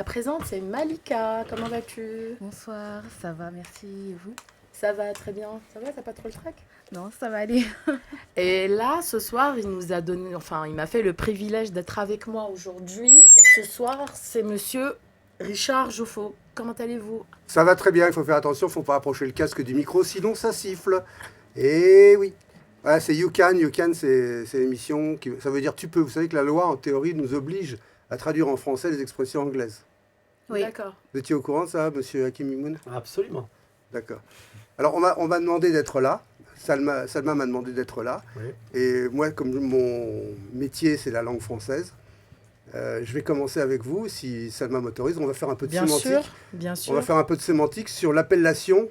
La présente, c'est Malika. Comment vas-tu? Bonsoir, ça va, merci. Et vous? Ça va très bien. Ça va, t'as pas trop le trac? Non, ça va aller. Et là, ce soir, il nous a donné, enfin, il m'a fait le privilège d'être avec moi aujourd'hui. Ce soir, c'est monsieur Richard Joffo. Comment allez-vous? Ça va très bien, il faut faire attention, il ne faut pas approcher le casque du micro, sinon ça siffle. Et oui. Voilà, c'est You Can. You Can, c'est l'émission qui. Ça veut dire tu peux. Vous savez que la loi, en théorie, nous oblige à traduire en français les expressions anglaises. Oui. D'accord. Vous étiez au courant de ça, monsieur Hakim Mimoun? Absolument. D'accord. Alors, on m'a demandé d'être là. Salma m'a demandé d'être là. Oui. Et moi, comme mon métier, c'est la langue française, je vais commencer avec vous, si Salma m'autorise. On va faire un peu de Bien sémantique. sûr, bien On va sûr. faire un peu de sémantique sur l'appellation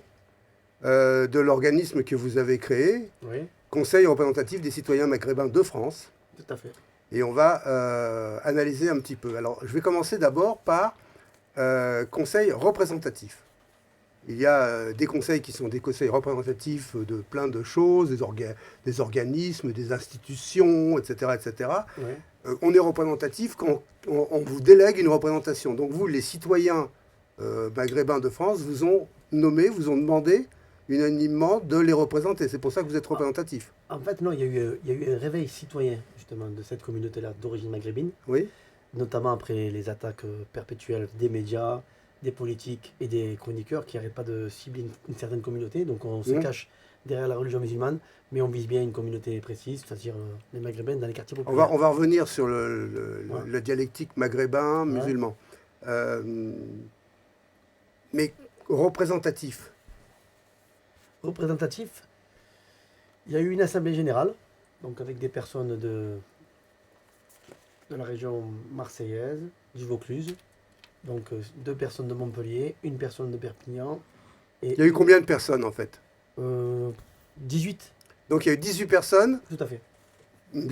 de l'organisme que vous avez créé, Oui, Conseil représentatif des citoyens maghrébins de France. tout à fait. Et on va analyser un petit peu. Alors, je vais commencer d'abord par conseil représentatif. Il y a des conseils qui sont des conseils représentatifs de plein de choses, des organismes, des institutions, etc. etc. Oui. On est représentatif quand on vous délègue une représentation. Donc vous, les citoyens maghrébins de France, vous ont nommé, vous ont demandé unanimement de les représenter. C'est pour ça que vous êtes représentatif. En fait, non, il y a eu un réveil citoyen, justement, de cette communauté-là d'origine maghrébine, Oui. notamment après les attaques perpétuelles des médias, des politiques et des chroniqueurs qui n'arrêtent pas de cibler une certaine communauté. Donc on se Mhm. cache derrière la religion musulmane, mais on vise bien une communauté précise, c'est-à-dire les maghrébins dans les quartiers On populaires. va revenir sur Ouais. la dialectique maghrébin, Ouais. musulman. Mais représentatif. Représentatif, il y a eu une assemblée générale, donc avec des personnes de la région marseillaise, du Vaucluse, donc 2 personnes de Montpellier, une personne de Perpignan, et Il y a eu combien de personnes en fait? 18, Donc il y a eu 18 personnes tout à fait,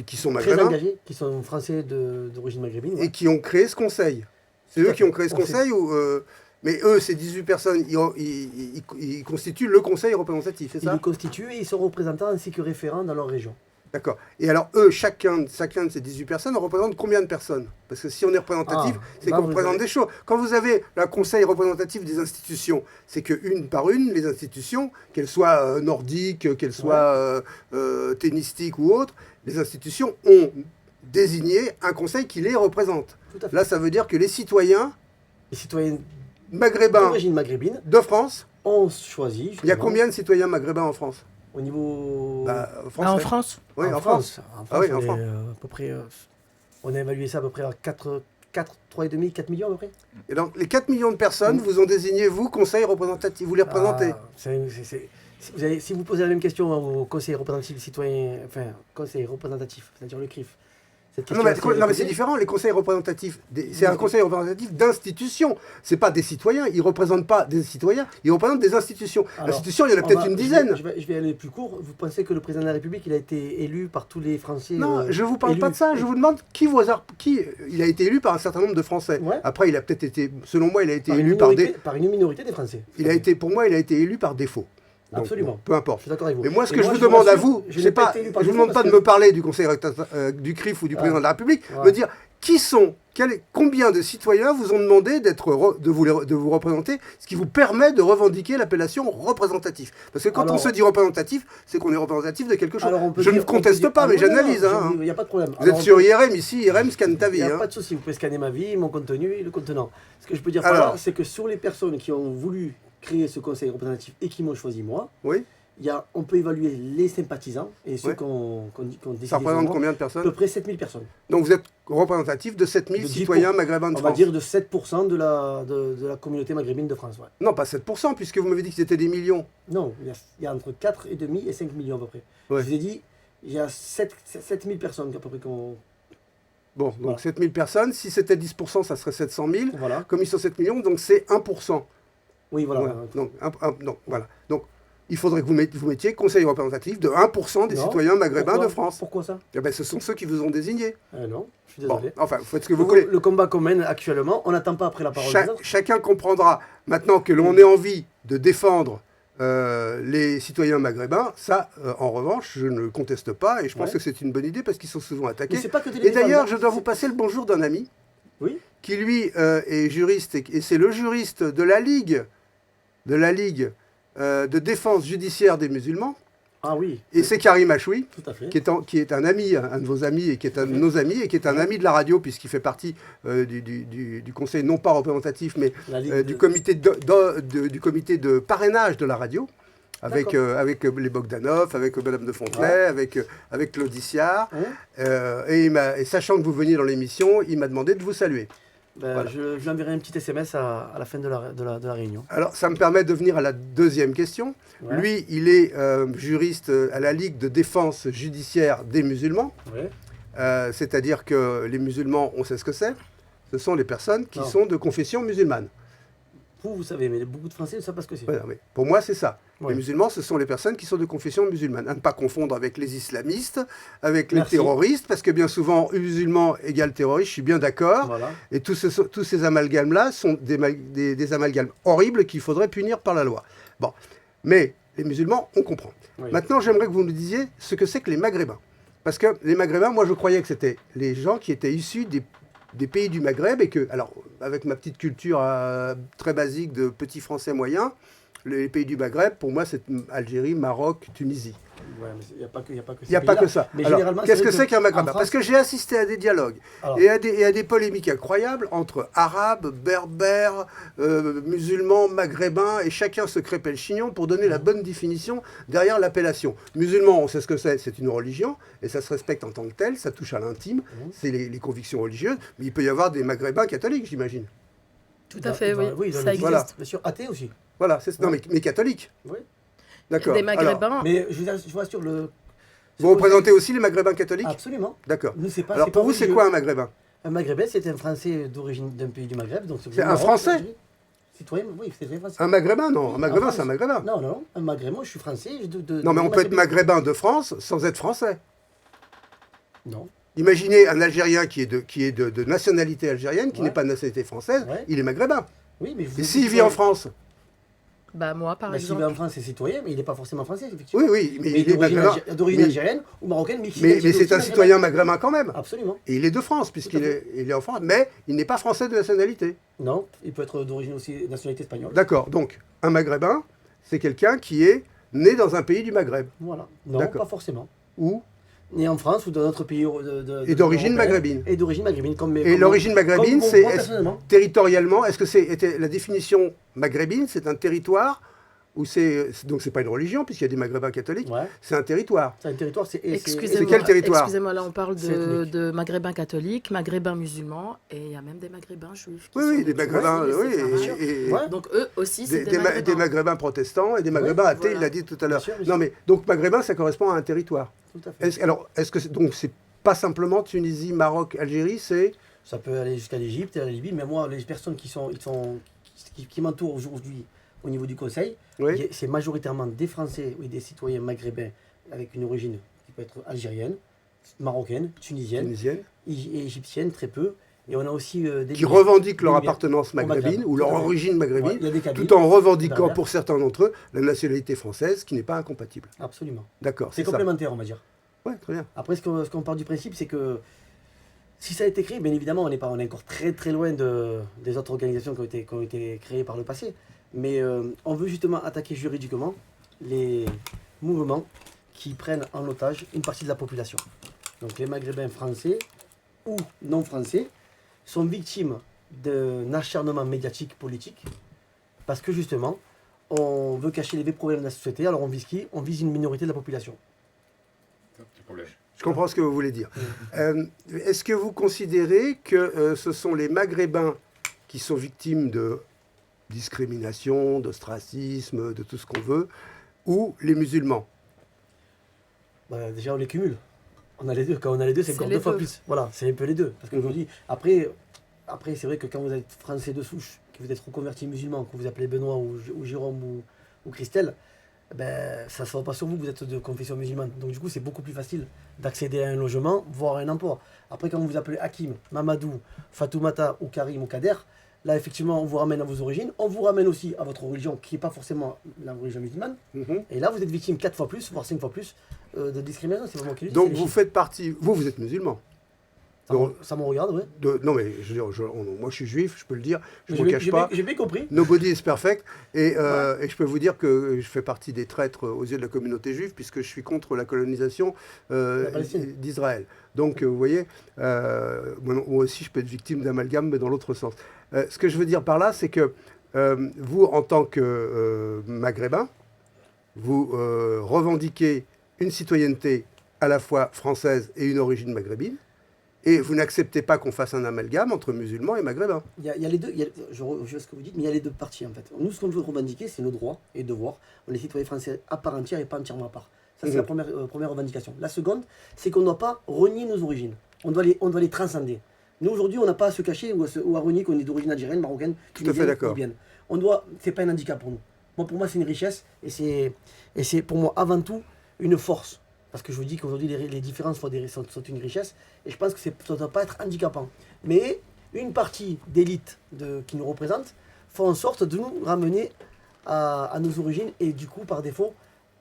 qui sont très maghrébins engagés, qui sont français d'origine maghrébine. et Ouais. qui ont créé ce conseil. C'est Tout eux à qui ont fait. créé ce On sait- conseil ou mais eux, ces 18 personnes, ils constituent le conseil représentatif, c'est Ils ça? le constituent et ils sont représentants ainsi que référents dans leur région. D'accord. Et alors, eux, chacun de ces 18 personnes représente combien de personnes? Parce que si on est représentatif, c'est là, qu'on vous représente avez- des choses. Quand vous avez le conseil représentatif des institutions, c'est que une par une, les institutions, qu'elles soient nordiques, qu'elles soient tennistiques ou autres, les institutions ont désigné un conseil qui les représente. Tout à fait. Là, ça veut dire que les citoyens Les citoyens maghrébins d'origine maghrébine de France, ont choisi. il y a justement, combien de citoyens maghrébins en France? au niveau. Français. En France? Oui, en France. En France, Ah oui, en on est, France. à peu près, on a évalué ça à peu près à 3,5, 4 millions à peu près. Et donc, les 4 millions de personnes vous ont désigné, vous, conseil représentatif, vous les représentez. Ah, si vous posez la même question au conseil représentatif citoyen, enfin, conseil représentatif, c'est-à-dire le CRIF, cette Non, mais, question c'est différent, les conseils représentatifs. C'est un conseil représentatif d'institutions. C'est pas des citoyens. Ils représentent pas des citoyens, ils représentent des institutions. Alors, Institutions, il y en a peut-être une dizaine. Je vais aller plus court. Vous pensez que le président de la République, il a été élu par tous les Français Non, je vous parle élus pas de ça. Je vous demande qui il a été élu par un certain nombre de Français. Ouais. Après, il a peut-être été, selon moi, il a été par une élu par minorité, des. par une minorité des Français. Pour moi, il a été élu par défaut. Donc, Absolument. bon, peu importe. Je suis d'accord avec vous. Mais moi, ce Et que je vous vous demande à rassure, vous, je c'est n'ai pas pas, été élu par je vous défaut demande pas parce de me parler du conseil du CRIF ou du président de la République, Ouais. me dire combien de citoyens vous ont demandé de vous représenter, ce qui vous permet de revendiquer l'appellation représentatif. Parce que quand on Alors- se dit représentatif, c'est qu'on est représentatif de quelque chose. Alors, on peut Je ne dire- on peut conteste dire- pas, Ah mais non, non, j'analyse. non, Hein. il n'y a pas de problème. Vous êtes sur IRM ici, IRM scanne ta Il vie. n'y a Hein. pas de souci, vous pouvez scanner ma vie, mon contenu et le contenant. Ce que je peux dire Alors. par là, c'est que sur les personnes qui ont voulu créer ce conseil représentatif et qui m'ont choisi moi, Oui. on peut évaluer les sympathisants et ceux Ouais. qu'on décidé. Ça représente combien de À personnes? peu près 7000 personnes. Donc vous êtes représentatif de 7000 De 10%, citoyens maghrébins de On va France. dire de 7% de la communauté maghrébine de France. Ouais. Non, pas 7%, puisque vous m'avez dit que c'était des millions. Non, il y a entre 4,5 et 5 millions à peu près. Ouais. Je vous ai dit, il y a 7000 personnes à peu près. Bon, donc Voilà. 7000 personnes. Si c'était 10%, ça serait 700 000. Voilà. Comme ils sont 7 millions, donc c'est 1%. Oui, voilà. Voilà. Donc, voilà. Donc, il faudrait que vous mettiez conseil représentatif de 1% des Non. citoyens maghrébins Pourquoi de France. Pourquoi ça Eh ben, ce sont ceux qui vous ont désigné. Non, je suis Bon, désolé. enfin, vous faites ce que vous voulez. Le combat qu'on mène actuellement, on n'attend pas après la parole des autres. Chacun comprendra maintenant que l'on ait envie de défendre les citoyens maghrébins. Ça, en revanche, je ne le conteste pas et je pense Ouais. que c'est une bonne idée parce qu'ils sont souvent attaqués. Mais c'est pas que de les Et d'ailleurs, défendre, je dois c'est- vous passer le bonjour d'un ami Oui. qui lui est juriste, et c'est le juriste de la Ligue de défense judiciaire des musulmans, Ah oui, et c'est Karim Achoui, tout à fait. qui est un ami, un de vos amis, et qui est un de nos amis, et qui est un ami de la radio, puisqu'il fait partie du conseil non pas représentatif, mais La Ligue du de- comité du comité de parrainage de la radio, avec les Bogdanov, avec Madame de Fontenay, avec Claude Issiard. Hein Et sachant que vous veniez dans l'émission, il m'a demandé de vous saluer. Ben, Voilà. je lui enverrai un petit SMS à la fin de la réunion. Alors, ça me permet de venir à la deuxième question. Ouais. Lui, il est juriste à la Ligue de défense judiciaire des musulmans. Ouais. C'est-à-dire que les musulmans, on sait ce que c'est. Ce sont les personnes qui Non. sont de confession musulmane. Vous savez, mais beaucoup de Français ne savent pas ce que c'est. Voilà, mais pour moi, c'est ça. Ouais. Les musulmans, ce sont les personnes qui sont de confession musulmane. À ne pas confondre avec les islamistes, avec les Merci. terroristes, parce que bien souvent, musulmans égale terroriste, je suis bien d'accord. Voilà. Et tous ces amalgames-là sont des amalgames horribles qu'il faudrait punir par la loi. Bon, mais les musulmans, on comprend. Oui. Maintenant, j'aimerais que vous nous disiez ce que c'est que les Maghrébins. Parce que les Maghrébins, moi, je croyais que c'était les gens qui étaient issus des pays du Maghreb et que, alors, avec ma petite culture très basique de petits Français moyens, les pays du Maghreb, pour moi, c'est Algérie, Maroc, Tunisie. Ouais, mais il n'y a pas que, y a pas que Il n'y a pas que ça. Mais Alors, généralement, qu'est-ce vrai que c'est qu'un en Maghrébin? France- Parce que j'ai assisté à des dialogues Alors, et à des polémiques incroyables entre arabes, berbères, musulmans, maghrébins, et chacun se crêpait le chignon pour donner la bonne définition derrière l'appellation. Musulman, on sait ce que c'est une religion, et ça se respecte en tant que tel, ça touche à l'intime, c'est les convictions religieuses, mais il peut y avoir des maghrébins catholiques, j'imagine. Tout à fait, oui. Oui, dans Ça le- existe. Voilà. Bien sûr, athée aussi. Voilà, non, mais catholiques. Oui. D'accord. Des Alors, Maghrébins. Mais je vous assure, vous représentez aussi les maghrébins catholiques? Absolument. D'accord. Nous, c'est pas, Alors c'est pour pas vous, c'est religieux. quoi un maghrébin? Un Maghrébin, c'est un Français d'origine d'un pays du Maghreb. Donc C'est un Français? Citoyen, oui, c'est vrai français. Un maghrébin? Non, un Oui, maghrébin, en c'est un France. maghrébin. Non, non, un Maghrébin, moi je suis français. Non, mais on peut être maghrébin de France sans être français. Non. Imaginez un Algérien qui est de nationalité algérienne, qui Ouais. n'est pas de nationalité française, Ouais. il est maghrébin. Oui, mais Et s'il vit en France? Bah moi, par S'il exemple. vit en France, c'est citoyen, mais il n'est pas forcément français, effectivement. Oui, oui, mais Mais il est maghrébin. d'origine Mais- algérienne ou marocaine, mais qui Mais est c'est un aussi citoyen maghrébin quand même. Absolument. Et il est de France, puisqu'il Tout à fait. il est en France, mais il n'est pas français de nationalité. Non, il peut être d'origine aussi nationalité espagnole. D'accord, donc un maghrébin, c'est quelqu'un qui est né dans un pays du Maghreb, Voilà. Non, D'accord. pas forcément. ou Né en France ou dans d'autres pays Et d'origine européenne. maghrébine. Et d'origine maghrébine. Et l'origine maghrébine, comme c'est moi, personnellement. territorialement, est-ce que était la définition maghrébine, c'est un territoire ou donc c'est pas une religion puisqu'il y a des maghrébins catholiques, Ouais. c'est un territoire. C'est un territoire, c'est. et c'est- C'est quel territoire? Excusez-moi, là on parle C'est ethnique. de maghrébins catholiques, maghrébins musulmans, et il y a même des maghrébins juifs. qui Oui, sont oui, des des maghrébins, Touaregs, oui, c'est ça. et- Ouais. Donc eux aussi, c'est des, des maghrébins. maghrébins protestants et des maghrébins Ouais, athées, voilà. il l'a dit tout à l'heure. Bien sûr, bien Non mais donc maghrébin, ça correspond à un territoire. Tout à fait. Est-ce que donc c'est pas simplement Tunisie, Maroc, Algérie, c'est Ça peut aller jusqu'à l'Égypte et à la Libye, mais moi, les personnes qui m'entourent aujourd'hui au niveau du Conseil, oui, c'est majoritairement des Français ou des citoyens maghrébins avec une origine qui peut être algérienne, marocaine, tunisienne, tunisienne, et égyptienne, très peu. Et on a aussi des qui revendiquent leur des- appartenance au Maghreb. maghrébine ou Tout leur à fait. origine Ouais, maghrébine, il y a des Kabyles, tout en revendiquant Berbères. pour certains d'entre eux la nationalité française, qui n'est pas incompatible. Absolument. D'accord, C'est c'est ça. complémentaire, on va dire. Ouais, très bien. Après, ce qu'on part du principe, c'est que si ça a été créé, bien évidemment, on est encore très très loin des autres organisations qui ont été créées par le passé. Mais on veut justement attaquer juridiquement les mouvements qui prennent en otage une partie de la population. Donc les Maghrébins français ou non français sont victimes d'un acharnement médiatique politique parce que justement, on veut cacher les vrais problèmes de la société. Alors on vise qui? On vise une minorité de la population. Petit problème. Je comprends ce que vous voulez dire. Est-ce que vous considérez que ce sont les Maghrébins qui sont victimes de discrimination, d'ostracisme, de tout ce qu'on veut, ou les musulmans? Bah, déjà, on les cumule. On a les deux. Quand on a les deux, c'est C'est encore les deux fois deux. plus. Voilà, c'est un peu les deux. Parce qu'aujourd'hui, après c'est vrai que quand vous êtes français de souche, que vous êtes reconverti musulman, que vous appelez Benoît ou Jérôme ou Christelle, ben, ça ne se voit pas sur vous, vous êtes de confession musulmane. Donc du coup, c'est beaucoup plus facile d'accéder à un logement, voire à un emploi. Après, quand vous vous appelez Hakim, Mamadou, Fatoumata ou Karim ou Kader, là, effectivement, on vous ramène à vos origines. On vous ramène aussi à votre religion, qui n'est pas forcément la religion musulmane. Mhm. Et là, vous êtes victime 4 fois plus, voire 5 fois plus de discrimination. C'est vraiment qui le dis, Donc c'est les vous chiffres. faites partie, vous êtes musulman. Ça me regarde, oui. Non, mais je veux dire, moi je suis juif, je peux le dire, je ne J'ai me cache pas. j'ai bien compris. Nobody is perfect. Et je peux vous dire que je fais partie des traîtres aux yeux de la communauté juive, puisque je suis contre la colonisation d'Israël. Donc, vous voyez, moi aussi, je peux être victime d'amalgame, mais dans l'autre sens. Ce que je veux dire par là, c'est que vous, en tant que maghrébin, vous revendiquez une citoyenneté à la fois française et une origine maghrébine, et vous n'acceptez pas qu'on fasse un amalgame entre musulmans et maghrébins. Il y a les deux, je vois ce que vous dites, mais il y a les deux parties en fait. Nous, ce qu'on veut revendiquer, c'est nos droits et devoirs. On est citoyens français à part entière et pas entièrement à part. Ça, c'est la première revendication. La seconde, c'est qu'on ne doit pas renier nos origines. On doit les transcender. Nous, aujourd'hui, on n'a pas à se cacher ou à renier qu'on est d'origine algérienne, marocaine, Tout à fait d'accord. C'est pas un handicap pour nous. Pour moi, c'est une richesse et c'est pour moi avant tout une force. Parce que je vous dis qu'aujourd'hui, les différences sont une richesse et je pense que ça ne doit pas être handicapant. Mais une partie d'élite qui nous représente font en sorte de nous ramener à nos origines et du coup, par défaut,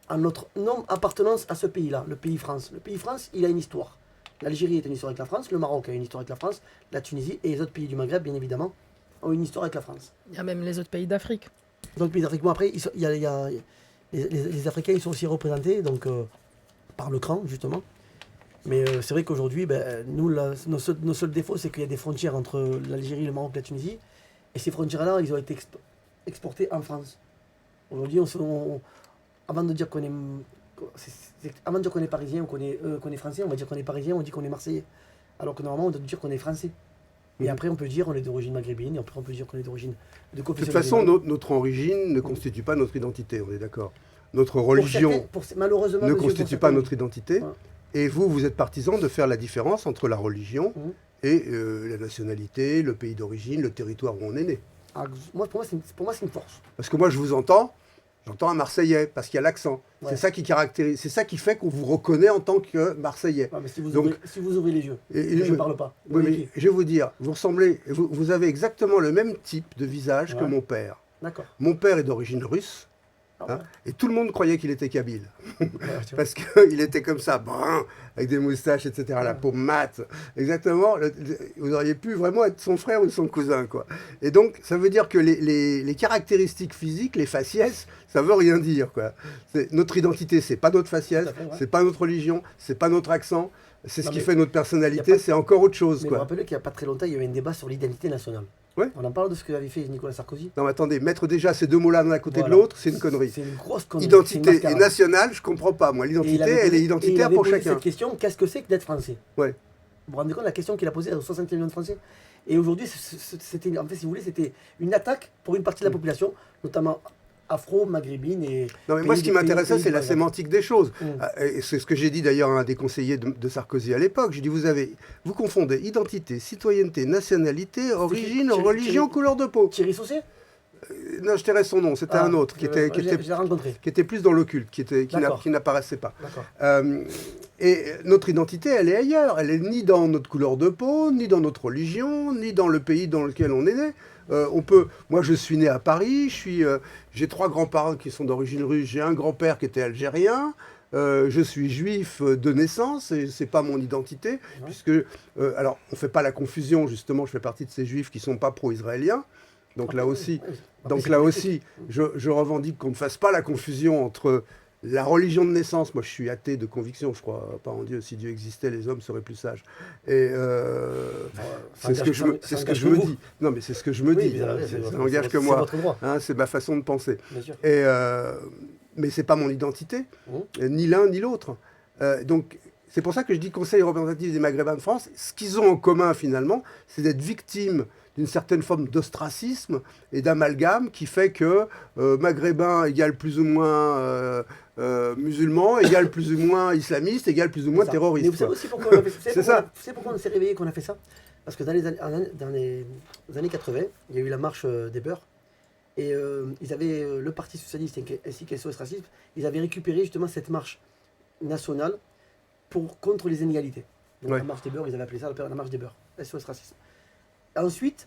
à notre non-appartenance à ce pays-là, le pays France. Le pays France, il a une histoire. L'Algérie est une histoire avec la France, le Maroc a une histoire avec la France, la Tunisie et les autres pays du Maghreb, bien évidemment, ont une histoire avec la France. Il y a même les autres pays d'Afrique. Donc, pays d'Afrique, bon, après, les Africains, ils sont aussi représentés donc, par le cran, justement. Mais c'est vrai qu'aujourd'hui, nous, nos seuls défauts, c'est qu'il y a des frontières entre l'Algérie, le Maroc et la Tunisie. Et ces frontières-là, ils ont été exportées en France. Aujourd'hui, avant de dire qu'on est, avant de dire qu'on est parisien ou qu'on est français, on va dire qu'on est parisien, on dit qu'on est marseillais. Alors que normalement, on doit dire qu'on est français. Et après, on peut dire qu'on est d'origine maghrébine, et après, on peut dire qu'on est d'origine de confession. De toute façon, notre origine ne constitue pas notre identité, on est d'accord. Notre religion malheureusement, ne constitue pas notre identité. Ouais. Et vous êtes partisan de faire la différence entre la religion et la nationalité, le pays d'origine, le territoire où on est né. Pour moi, c'est une force. Parce que moi, je vous entends, j'entends un Marseillais, parce qu'il y a l'accent. Ouais. C'est ça qui caractérise, c'est ça qui fait qu'on vous reconnaît en tant que Marseillais. Ouais, mais si Donc, vous ouvrez les yeux, je ne parle pas. Oui, mais je vais vous dire, vous ressemblez, vous avez exactement le même type de visage que mon père. D'accord. Mon père est d'origine russe. Ah ouais. Et tout le monde croyait qu'il était kabyle. Ouais, Parce qu'il était comme ça, brun, avec des moustaches, etc. La peau mate. Exactement. Vous auriez pu vraiment être son frère ou son cousin, quoi. Et donc, ça veut dire que les caractéristiques physiques, les faciès, ça veut rien dire, quoi. Notre identité, c'est pas notre faciès, c'est pas notre religion, c'est pas notre accent. C'est ce qui fait notre personnalité, c'est encore autre chose, mais quoi. vous vous rappelez qu'il n'y a pas très longtemps, il y avait un débat sur l'identité nationale. Ouais. On en parle de ce qu'avait fait Nicolas Sarkozy. Non, mais attendez, mettre déjà ces deux mots-là l'un à côté de Voilà. l'autre, c'est une connerie. C'est une grosse connerie. Identité et nationale, je comprends pas, moi. Et L'identité, il avait elle est posé- identitaire et il pour avait posé chacun. cette question, qu'est-ce que c'est que d'être français? Ouais. Vous vous rendez compte de la question qu'il a posée aux 60 millions de Français? Et aujourd'hui, c'était, en fait, si vous voulez, c'était une attaque pour une partie de la population, notamment afro-maghrébine et... Non, mais moi, ce qui m'intéressait, c'est la sémantique des choses. Mm. Et c'est ce que j'ai dit d'ailleurs à un des conseillers de Sarkozy à l'époque. J'ai dit, vous confondez identité, citoyenneté, nationalité, origine, religion, couleur de peau. Thierry Saucet? Non, je tairais son nom, c'était un autre qui Je l'ai rencontré. était plus dans l'occulte, qui D'accord. n'apparaissait pas. D'accord. Et notre identité, elle est ailleurs. Elle est ni dans notre couleur de peau, ni dans notre religion, ni dans le pays dans lequel on est né. Moi, je suis né à Paris. J'ai 3 grands-parents qui sont d'origine russe. J'ai un grand-père qui était algérien. Je suis juif de naissance et c'est pas mon identité, puisque alors on fait pas la confusion, justement. Je fais partie de ces juifs qui sont pas pro-israéliens. Donc là aussi, je revendique qu'on ne fasse pas la confusion entre la religion de naissance. Moi, je suis athée de conviction, je crois pas en Dieu. Si Dieu existait, les hommes seraient plus sages. Et c'est ce que je me dis. Non, mais c'est ce que je me dis. Ça n'engage que moi. Hein, c'est ma façon de penser. Bien sûr. Mais c'est pas mon identité, ni l'un ni l'autre. Donc, c'est pour ça que je dis Conseil représentatif des Maghrébins de France. Ce qu'ils ont en commun, finalement, c'est d'être victimes d'une certaine forme d'ostracisme et d'amalgame qui fait que maghrébin égale plus ou moins musulman, égale plus ou moins islamiste, égale plus ou moins terroriste. Mais vous savez aussi pourquoi on a fait ça? C'est ça. Vous savez pourquoi on s'est réveillé qu'on a fait ça? Parce que dans les années 80, il y a eu la marche des beurs. Et ils avaient, le Parti Socialiste ainsi que SOS Racisme, ils avaient récupéré justement cette marche nationale contre les inégalités. Donc la marche des beurs, ils avaient appelé ça la marche des beurs, SOS Racisme. Ensuite,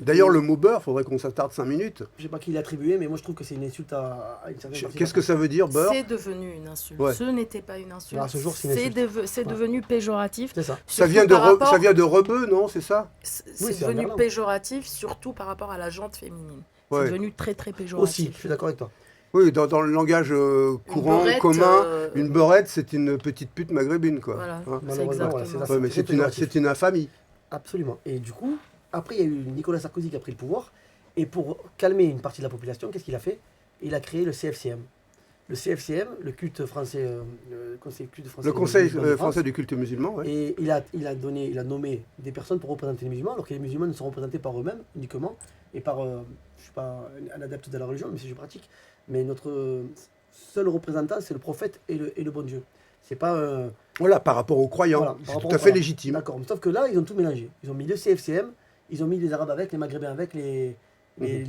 D'ailleurs, le mot beurre, faudrait qu'on s'attarde 5 minutes. Je sais pas qui l'a attribué, mais moi je trouve que c'est une insulte à une certaine partie. Qu'est-ce que ça veut dire, beurre? C'est devenu une insulte. Ouais. Ce n'était pas une insulte. À ce jour, c'est une insulte. C'est devenu péjoratif. C'est ça. Ça surtout vient, par ça vient de rebeu, non? C'est ça? C'est Oui, c'est un devenu verlan. péjoratif, surtout par rapport à la jante féminine. Ouais. C'est devenu très très péjoratif. Aussi, je suis d'accord avec toi. Oui, dans le langage courant, beurrette, commun, une beurrette, c'est une petite pute maghrébine, quoi. Voilà, Hein c'est Malheureusement, exactement ouais, c'est ça. ça. Ouais, mais très péjoratif. c'est une infamie. Absolument. Et du coup, après, il y a eu Nicolas Sarkozy qui a pris le pouvoir. Et pour calmer une partie de la population, qu'est-ce qu'il a fait? Il a créé le CFCM. Le CFCM, le culte français, le Conseil culte français. Le Conseil musulman de France. français du culte musulman, ouais. Et il a nommé des personnes pour représenter les musulmans, alors que les musulmans ne sont représentés par eux-mêmes uniquement, et par, je ne suis pas un adepte de la religion, mais c'est je pratique, mais notre seul représentant, c'est le prophète et le bon Dieu. C'est pas... Voilà, par rapport aux croyants, Voilà, par c'est rapport tout à aux- fait voilà. légitime. D'accord, sauf que là, ils ont tout mélangé. Ils ont mis le CFCM, ils ont mis les Arabes avec, les Maghrébins avec, les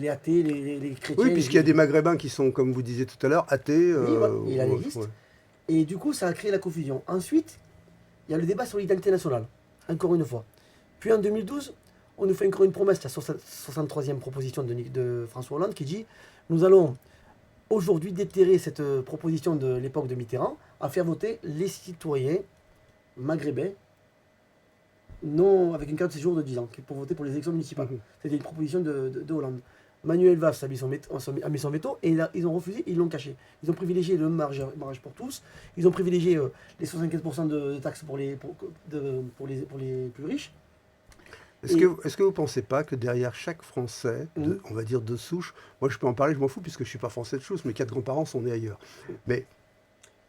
athées, les chrétiens. Oui, puisqu'il y a des Maghrébins qui sont, comme vous disiez tout à l'heure, athées. Oui, ouais, il a les ouais, listes. ouais. Et du coup, ça a créé la confusion. Ensuite, il y a le débat sur l'identité nationale, encore une fois. Puis en 2012, on nous fait encore une promesse, la 63e proposition de François Hollande, qui dit « Nous allons aujourd'hui déterrer cette proposition de l'époque de Mitterrand à faire voter les citoyens maghrébins non, avec une carte de séjour de 10 ans, pour voter pour les élections municipales. Mhm. C'était une proposition de Hollande. Manuel Valls a mis son veto et ils ont refusé, ils l'ont caché. Ils ont privilégié le mariage pour tous, ils ont privilégié les 75% de taxes pour les plus riches. Est-ce que vous ne pensez pas que derrière chaque Français, on va dire de souche, moi je peux en parler, je m'en fous puisque je ne suis pas français de souche, mes 4 grands-parents sont nés ailleurs. Mais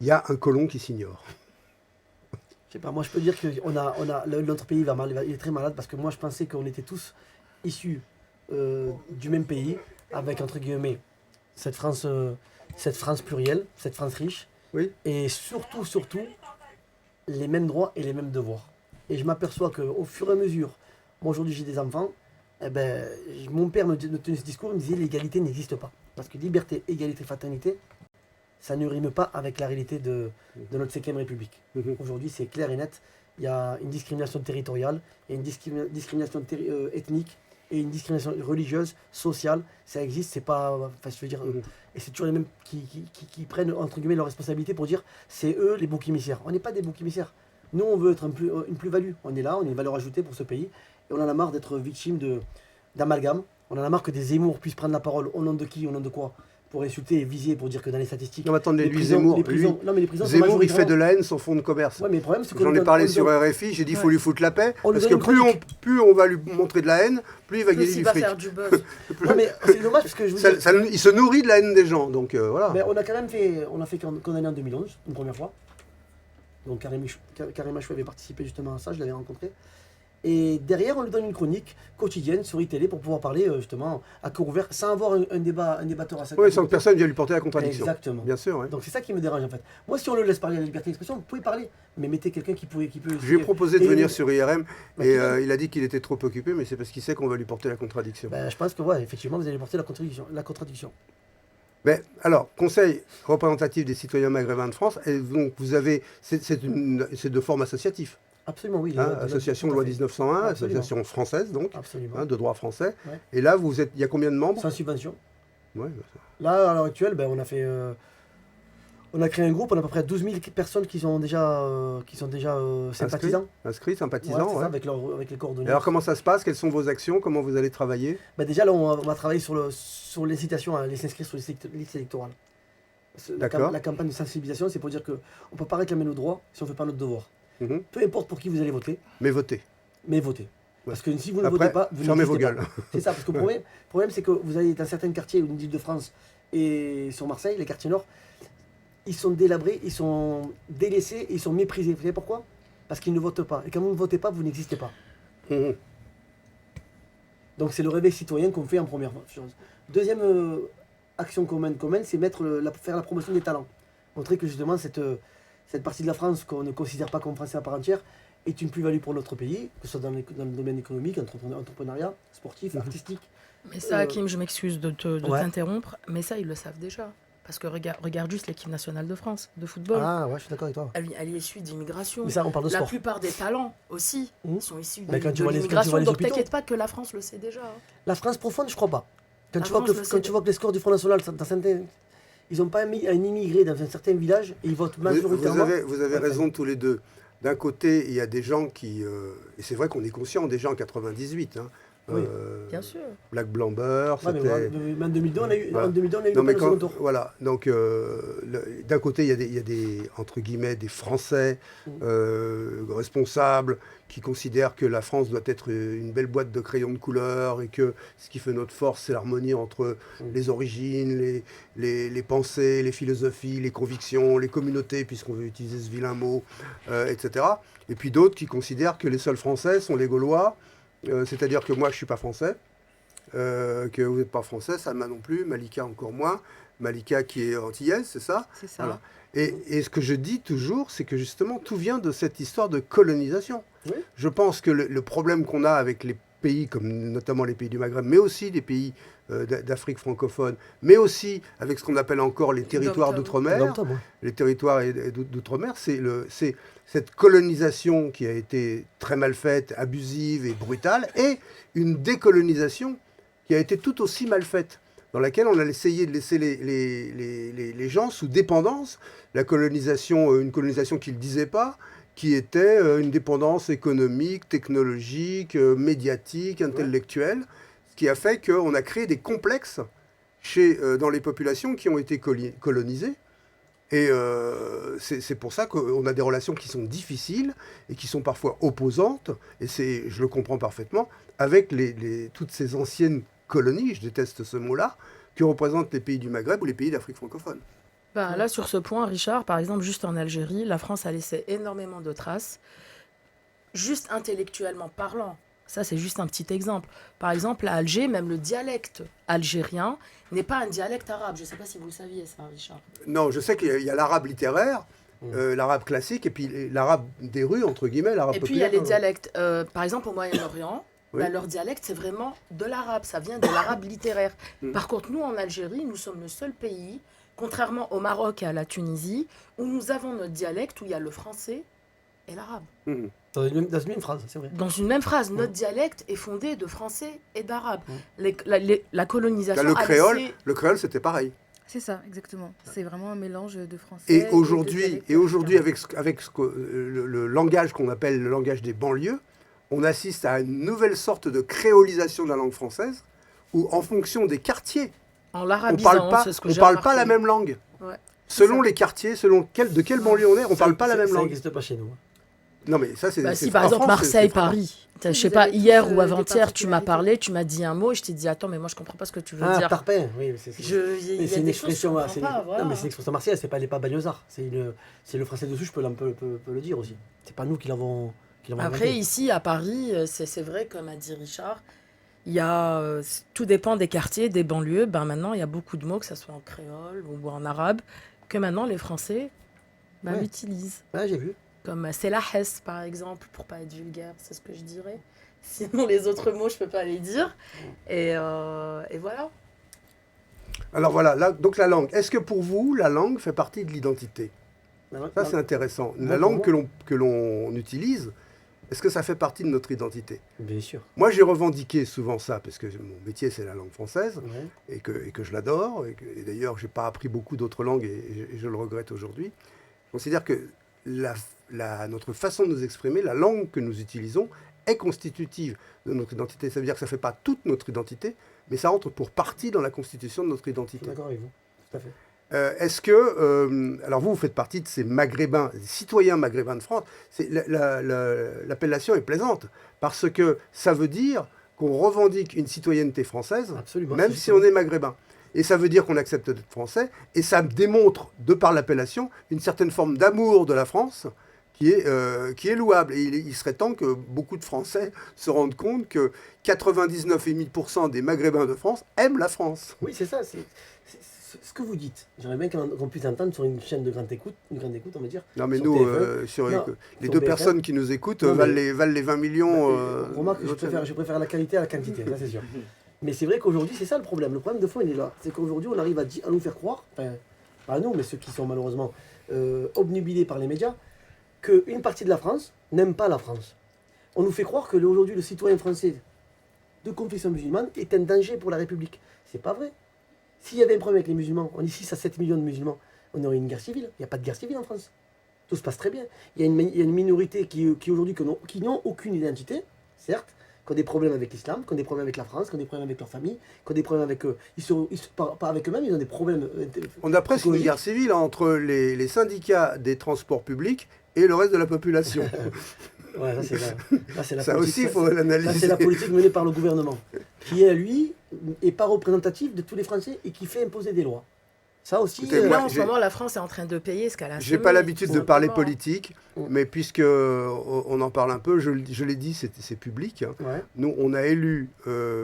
il y a un colon qui s'ignore. Je sais pas, moi je peux dire que notre pays va mal, il est très malade parce que moi je pensais qu'on était tous issus du même pays, avec entre guillemets cette France plurielle, cette France riche, Oui. et surtout les mêmes droits et les mêmes devoirs. Et je m'aperçois qu'au fur et à mesure, moi aujourd'hui j'ai des enfants, eh ben, mon père me tenait ce discours, il me disait l'égalité n'existe pas. Parce que liberté, égalité, fraternité, ça ne rime pas avec la réalité de notre 5e République. Mhm. Aujourd'hui, c'est clair et net. Il y a une discrimination territoriale, il y a une discrimination ethnique et une discrimination religieuse, sociale. Ça existe, c'est pas. Enfin, je veux dire. Et c'est toujours les mêmes qui prennent, entre guillemets, leurs responsabilités pour dire c'est eux les boucs émissaires. On n'est pas des boucs émissaires. Nous, on veut être une plus-value. On est là, on est une valeur ajoutée pour ce pays. Et on en a marre d'être victime d'amalgame. On en a marre que des Zemmour puissent prendre la parole au nom de qui, au nom de quoi, pour insulter et viser, pour dire que dans les statistiques. Non, mais attendez, les lui, prisons- Zemmour, les prisons- lui, non, mais les prisons sont Zemmour, il fait majoritairement- de la haine son fonds de commerce. Ouais, mais le problème, c'est que J'en ai nous parlé donne- sur RFI, j'ai dit il faut Ouais. lui foutre la paix, On lui parce que donne une plus on va lui montrer de la haine, plus il va gagner Plus il du va fric. faire du buzz. Non, mais c'est dommage parce que je vous dis. Il se nourrit de la haine des gens, donc voilà. Mais on a quand même fait, condamner en 2011, une première fois. Donc Karim Achou avait participé justement à ça, je l'avais rencontré. Et derrière, on lui donne une chronique quotidienne sur iTélé pour pouvoir parler justement à cœur ouvert, sans avoir un débatteur à 5 Oui, sans que personne vienne lui porter la contradiction. Exactement. Bien sûr, ouais. Donc c'est ça qui me dérange en fait. Moi, si on le laisse parler à la liberté d'expression, vous pouvez parler, mais mettez quelqu'un qui peut. Je lui ai proposé de Et- venir sur IRM Bah, et qui va il a dit qu'il était trop occupé, mais c'est parce qu'il sait qu'on va lui porter la contradiction. Ben, je pense que ouais, effectivement, vous allez porter la contradiction. Mais alors, Conseil représentatif des citoyens maghrébins de France, et donc vous avez, c'est de forme associative, Absolument, oui. hein, association tout à loi fait. 1901, Absolument. association française donc, Absolument. hein, de droit français. Ouais. Et là, il y a combien de membres? Sans subvention. Ouais, Là, à l'heure actuelle, ben, on a créé un groupe, on a à peu près 12 000 personnes qui sont déjà sympathisants. inscrits, Ouais, sympathisants. c'est Ouais. ça, avec les coordonnées. Et alors, comment ça se passe? Quelles sont vos actions? Comment vous allez travailler? Ben, déjà, là, on va travailler sur l'incitation à aller s'inscrire sur les listes électorales. D'accord. La campagne de sensibilisation, c'est pour dire qu'on ne peut pas réclamer nos droits si on ne fait pas notre devoir. Mhm. Peu importe pour qui vous allez voter, Mais votez. mais votez. Parce que si vous ne Après, votez pas, vous fermez vos n'existez gueules. pas. C'est ça, parce que le problème c'est que vous allez dans certains quartiers d'Île-de-France et sur Marseille, les quartiers nord, ils sont délabrés, ils sont délaissés, ils sont méprisés. Vous savez pourquoi? Parce qu'ils ne votent pas. Et quand vous ne votez pas, vous n'existez pas. Mhm. Donc c'est le réveil citoyen qu'on fait en première chose. Deuxième action commune, c'est faire la promotion des talents. Montrer que justement cette partie de la France qu'on ne considère pas comme français à part entière est une plus-value pour notre pays, que ce soit dans le domaine économique, entrepreneuriat, sportif, artistique. Mais ça, Hakim, je m'excuse de Ouais. t'interrompre, mais ça, ils le savent déjà. Parce que regarde juste l'équipe nationale de France de football. Ah ouais, je suis d'accord avec toi. Elle est issue d'immigration. Mais ça, on parle de La sport. plupart des talents aussi Mhm. sont issus Mais quand de tu vois les l'immigration. Donc hôpitaux. t'inquiète pas que la France le sait déjà. Hein. La France profonde, je crois pas. Quand La tu vois France que, le quand sait. tu vois que les scores du Front National, dans certains, ils n'ont pas mis un immigré dans un certain village et ils votent Vous majoritairement. vous avez raison tous les deux. D'un côté, il y a des gens qui... et c'est vrai qu'on est conscient des gens en 98. Hein, Oui, Bien sûr. Black Blamber, Ouais, mais en 2002, on a eu, Voilà. en 2002, on a eu Non, mais le second tour. voilà, donc d'un côté, il y a des, entre guillemets, des Français responsables qui considèrent que la France doit être une belle boîte de crayons de couleur et que ce qui fait notre force, c'est l'harmonie entre les origines, les pensées, les philosophies, les convictions, les communautés, puisqu'on veut utiliser ce vilain mot, etc. Et puis d'autres qui considèrent que les seuls Français sont les Gaulois, c'est-à-dire que moi, je ne suis pas français. Que vous n'êtes pas français, Salma non plus, Malika encore moins, Malika qui est antillaise, c'est ça? C'est ça. Voilà. Et ce que je dis toujours, c'est que justement tout vient de cette histoire de colonisation. Oui. Je pense que le problème qu'on a avec les pays, comme notamment les pays du Maghreb, mais aussi les pays d'Afrique francophone, mais aussi avec ce qu'on appelle encore les territoires d'outre-mer, D'octobre, ouais. les territoires d'outre-mer, c'est cette colonisation qui a été très mal faite, abusive et brutale, et une décolonisation qui a été tout aussi mal faite, dans laquelle on a essayé de laisser les gens sous dépendance. La colonisation, une colonisation qu'ils ne disaient pas, qui était une dépendance économique, technologique, médiatique, intellectuelle, ce qui a fait qu'on a créé des complexes dans les populations qui ont été colonisées. Et c'est pour ça qu'on a des relations qui sont difficiles et qui sont parfois opposantes, et je le comprends parfaitement, avec toutes ces anciennes colonies, je déteste ce mot-là, que représentent les pays du Maghreb ou les pays d'Afrique francophone. Bah, là, sur ce point, Richard, par exemple, juste en Algérie, la France a laissé énormément de traces, juste intellectuellement parlant. Ça, c'est juste un petit exemple. Par exemple, à Alger, même le dialecte algérien n'est pas un dialecte arabe. Je ne sais pas si vous le saviez, ça, Richard. Non, je sais qu'il y a l'arabe littéraire, l'arabe classique, et puis l'arabe des rues, entre guillemets, l'arabe Et puis, il y a populaire. les dialectes. Par exemple, au Moyen-Orient, Oui. bah, leur dialecte, c'est vraiment de l'arabe. Ça vient de l'arabe littéraire. Par contre, nous, en Algérie, nous sommes le seul pays, contrairement au Maroc et à la Tunisie, où nous avons notre dialecte, où il y a le français et l'arabe. Mhm. Dans une même phrase, c'est vrai. Dans une même phrase, notre dialecte est fondé de français et d'arabe. La colonisation Là, a laissé... le créole, c'était pareil. C'est ça, exactement. C'est vraiment un mélange de français. Et de aujourd'hui, dialectes, avec le langage qu'on appelle le langage des banlieues, on assiste à une nouvelle sorte de créolisation de la langue française, où en fonction des quartiers, En on l'arabisant, parle c'est ce que on j'ai parle pas remarqué. la même langue. Ouais. Selon les quartiers, de quelle banlieue on est, on parle pas la même Ça langue. n'existe pas chez nous. Non mais ça c'est Bah, c'est- si par en exemple France, Marseille, c'est vraiment- Paris, je Vous sais pas, avez hier tous, ou des avant-hier, tu m'as particularités. parlé, tu m'as dit un mot et je t'ai dit attends mais moi je comprends pas ce que tu veux Ah, dire. tarpin, oui. Il y a Mais c'est une des choses que je expression, comprends pas, voilà. non, mais c'est une expression marseillaise, c'est pas bagnozard. C'est le français dessus, je peux le dire aussi. C'est pas nous qui l'avons Après inventé. ici à Paris, c'est vrai comme a dit Richard, il y a tout dépend des quartiers, des banlieues. Ben maintenant il y a beaucoup de mots que ce soit en créole ou en arabe que maintenant les Français Ouais. l'utilisent. Ah, j'ai vu. Comme c'est la hesse par exemple, pour pas être vulgaire, c'est ce que je dirais. Sinon les autres mots je peux pas les dire. Et voilà. Alors voilà, donc la langue. Est-ce que pour vous, la langue fait partie de l'identité? Ça c'est intéressant. La langue que l'on utilise, est-ce que ça fait partie de notre identité? Bien sûr. Moi j'ai revendiqué souvent ça, parce que mon métier c'est la langue française, Ouais. et que je l'adore, et d'ailleurs j'ai pas appris beaucoup d'autres langues, et je le regrette aujourd'hui. Je considère que notre façon de nous exprimer, la langue que nous utilisons, est constitutive de notre identité. Ça veut dire que ça ne fait pas toute notre identité, mais ça entre pour partie dans la constitution de notre Je suis identité. d'accord avec vous. Tout à fait. Est-ce que, alors vous faites partie de ces maghrébins, des citoyens maghrébins de France, l'appellation est plaisante, parce que ça veut dire qu'on revendique une citoyenneté française, Absolument. même si on est maghrébin. Et ça veut dire qu'on accepte d'être français, et ça démontre, de par l'appellation, une certaine forme d'amour de la France qui est louable. Et il serait temps que beaucoup de Français se rendent compte que 99,5% des Maghrébins de France aiment la France. Oui, c'est ça. C'est ce que vous dites. J'aimerais bien qu'on puisse entendre sur une chaîne de grande écoute, on va dire. Non mais sur nous, TF1. Non, les sur deux BFM. personnes qui nous écoutent Non, valent mais- les 20 millions. Remarque, de votre chaîne. je préfère la qualité à la quantité, ça c'est sûr. Mais c'est vrai qu'aujourd'hui, c'est ça le problème. Le problème de fond, il est là. C'est qu'aujourd'hui, on arrive à nous faire croire, enfin, pas nous, mais ceux qui sont malheureusement obnubilés par les médias, qu'une partie de la France n'aime pas la France. On nous fait croire que aujourd'hui le citoyen français de confession musulmane est un danger pour la République. C'est pas vrai. S'il y avait un problème avec les musulmans, on est 6 à 7 millions de musulmans, on aurait une guerre civile. Il n'y a pas de guerre civile en France. Tout se passe très bien. Il y a une minorité qui aujourd'hui qui n'ont aucune identité, certes, qui ont des problèmes avec l'islam, qui ont des problèmes avec la France, qui ont des problèmes avec leur famille, qui ont des problèmes avec eux. Pas avec eux-mêmes, ils ont des problèmes. On a presque une guerre civile entre les syndicats des transports publics et le reste de la population. Ouais, ça c'est la Ça politique. aussi, il faut l'analyser. Ça, c'est la politique menée par le gouvernement, qui lui est pas représentatif de tous les Français et qui fait imposer des lois. Ça aussi. Écoutez, Là, moi, en ce moment, la France est en train de payer ce qu'elle a J'ai semé, pas l'habitude tout de parler simplement. politique, mais puisque on en parle un peu, je l'ai dit, c'est public. Hein. Ouais. Nous, on a élu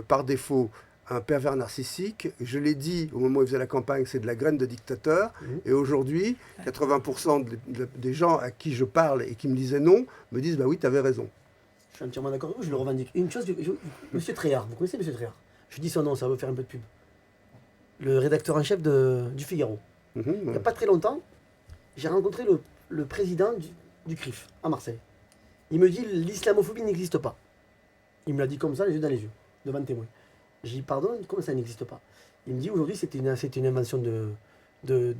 par défaut un pervers narcissique. Je l'ai dit au moment où il faisait la campagne, c'est de la graine de dictateur. Et aujourd'hui, 80% des gens à qui je parle et qui me disaient non, me disent bah oui, tu avais raison. Je suis entièrement d'accord avec vous, je le revendique. Une chose, Monsieur Tréhard, vous connaissez Monsieur Tréhard? Je dis son nom, ça va faire un peu de pub. Le rédacteur en chef du Figaro. Il n'y a pas très longtemps, j'ai rencontré le président du CRIF à Marseille. Il me dit l'islamophobie n'existe pas. Il me l'a dit comme ça, les yeux dans les yeux, devant le témoin. J'ai dit pardon, comment ça n'existe pas? Il me dit aujourd'hui c'était une invention de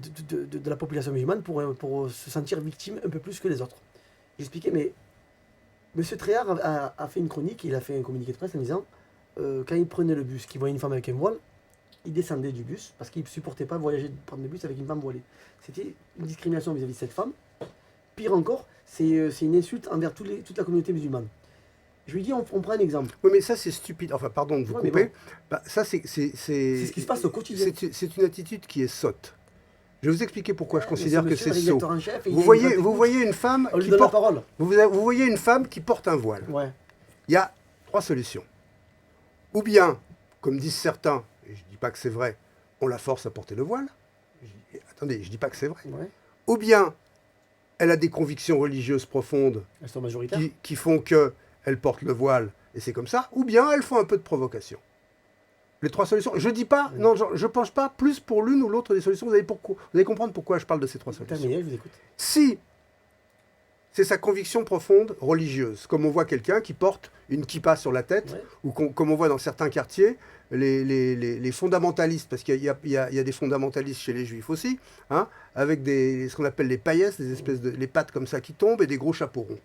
la population musulmane pour se sentir victime un peu plus que les autres. J'expliquais, mais M. Tréhard a fait une chronique, il a fait un communiqué de presse en disant quand il prenait le bus, qu'il voyait une femme avec un voile, il descendait du bus parce qu'il ne supportait pas voyager, prendre le bus avec une femme voilée. C'était une discrimination vis-à-vis de cette femme. Pire encore, c'est une insulte envers toute la communauté musulmane. Je lui dis, on prend un exemple. Oui, mais ça, c'est stupide. Enfin, pardon de vous Ouais, mais couper. bon. Bah, ça, c'est ce qui se passe au quotidien. C'est une attitude qui est sotte. Je vais vous expliquer pourquoi je considère que c'est sot. sot. Vous voyez une femme On lui qui donne la porte, parole. vous voyez une femme qui porte un voile. Ouais. Il y a 3 solutions. Ou bien, comme disent certains, et je ne dis pas que c'est vrai, on la force à porter le voile. Attendez, je ne dis pas que c'est vrai. Ouais. Ou bien, elle a des convictions religieuses profondes Elles sont majoritaires. qui font qu'elle porte le voile, et c'est comme ça. Ou bien, elles font un peu de provocation. Les 3 solutions. Je dis pas, non, je ne penche pas plus pour l'une ou l'autre des solutions. Vous allez comprendre pourquoi je parle de ces 3 solutions. Terminé, je vous écoute. Si c'est sa conviction profonde religieuse, comme on voit quelqu'un qui porte une kippa sur la tête, Ouais. ou comme on voit dans certains quartiers, les fondamentalistes, parce qu'il y a des fondamentalistes chez les juifs aussi, hein, avec ce qu'on appelle les paillesses, des espèces les pattes comme ça qui tombent et des gros chapeaux ronds.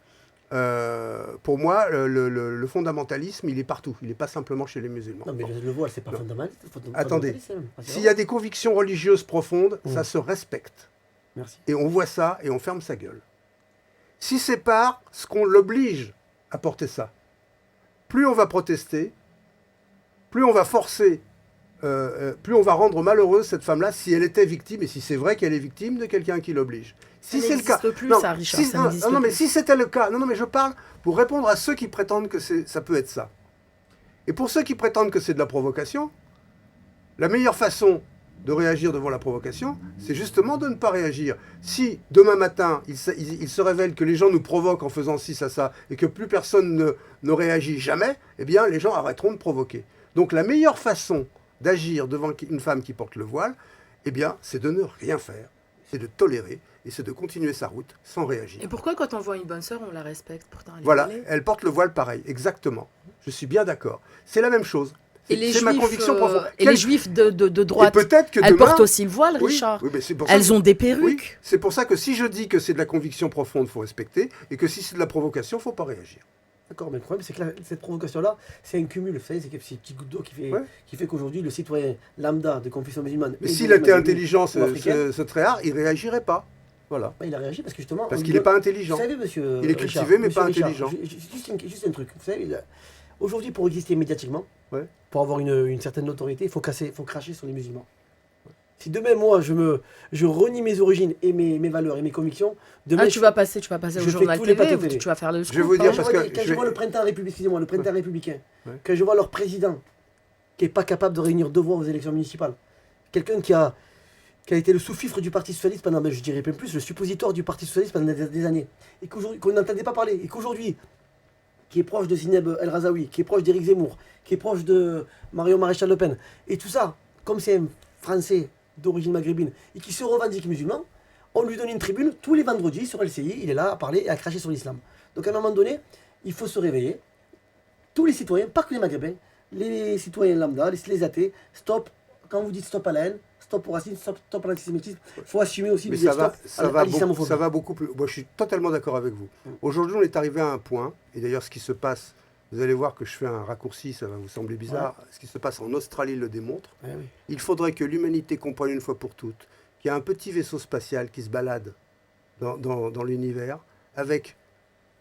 Pour moi, le fondamentalisme, il est partout. Il n'est pas simplement chez les musulmans. Non, mais le voile, c'est pas fondamental. Attendez, fondamentaliste, même. s'il y a des convictions religieuses profondes, ça se respecte. Merci. Et on voit ça et on ferme sa gueule. Si c'est par ce qu'on l'oblige à porter ça, plus on va protester, plus on va forcer, plus on va rendre malheureuse cette femme-là si elle était victime et si c'est vrai qu'elle est victime de quelqu'un qui l'oblige. Si Ça c'est le cas, n'existe plus, non, ça, Richard, ça non, n'existe non, mais plus. si c'était le cas, non, mais je parle pour répondre à ceux qui prétendent que ça peut être ça. Et pour ceux qui prétendent que c'est de la provocation, la meilleure façon de réagir devant la provocation, c'est justement de ne pas réagir. Si demain matin, il se révèle que les gens nous provoquent en faisant ci, ça, et que plus personne ne réagit jamais, eh bien, les gens arrêteront de provoquer. Donc la meilleure façon d'agir devant une femme qui porte le voile, eh bien, c'est de ne rien faire, c'est de tolérer, et c'est de continuer sa route sans réagir. Et pourquoi, quand on voit une bonne sœur, on la respecte? Pourtant, elle est Voilà, voilée. elle porte le voile pareil, exactement. Je suis bien d'accord. C'est la même chose. Et les C'est ma juifs, conviction profonde. et les juifs de Et droite, peut-être que elles demain... portent aussi le voile, Oui, Richard. oui, mais c'est pour ça Elles que- ont des Oui, perruques. c'est pour ça que si je dis que c'est de la conviction profonde, il faut respecter, et que si c'est de la provocation, il ne faut pas réagir. D'accord, mais le problème, c'est que cette provocation-là, c'est un cumul. Vous savez, c'est ces petits gouttes d'eau Ouais. qui fait qu'aujourd'hui, le citoyen lambda de confession musulmane. Mais et s'il de- était ou intelligent, africaine, ce Tréhard, il ne réagirait pas. Voilà. il a réagi parce que justement. Parce on qu'il lui n'est pas donne- intelligent. Vous savez, monsieur. Il est Richard, cultivé, mais monsieur pas Richard, intelligent. Juste un truc. Vous savez, aujourd'hui, pour exister médiatiquement, Ouais. pour avoir une certaine notoriété, il faut cracher sur les musulmans. Si demain, moi, je renie mes origines et mes valeurs et mes convictions, demain, Ah, tu vas passer je au fais journal tous les TV, plateaux télé. tu vas faire le Je vais vous scoop, dire hein. parce que quand je je vois vais- le printemps républicain, excusez-moi, le printemps républicain, Ouais. quand je vois leur président qui n'est pas capable de réunir 2 voix aux élections municipales, quelqu'un qui a été le sous-fifre du Parti Socialiste pendant, je dirais même plus, le suppositoire du Parti Socialiste pendant des années, et qu'on n'entendait pas parler, et qu'aujourd'hui, qui est proche de Zineb El Razaoui, qui est proche d'Éric Zemmour, qui est proche de Marion Maréchal Le Pen, et tout ça, comme c'est un Français d'origine maghrébine et qui se revendique musulman, on lui donne une tribune tous les vendredis sur LCI, il est là à parler et à cracher sur l'islam. Donc à un moment donné, il faut se réveiller. Tous les citoyens, pas que les maghrébins, les citoyens lambda, les athées, stop, quand vous dites stop à la haine, stop au racisme, stop à l'antisémitisme, il faut assumer aussi de Mais dire ça va l'islamophobie. beaucoup plus. Moi, je suis totalement d'accord avec vous. Aujourd'hui, on est arrivé à un point, et d'ailleurs, ce qui se passe, vous allez voir que je fais un raccourci, ça va vous sembler bizarre. Ce qui se passe en Australie le démontre. Ouais, oui. Il faudrait que l'humanité comprenne une fois pour toutes qu'il y a un petit vaisseau spatial qui se balade dans l'univers avec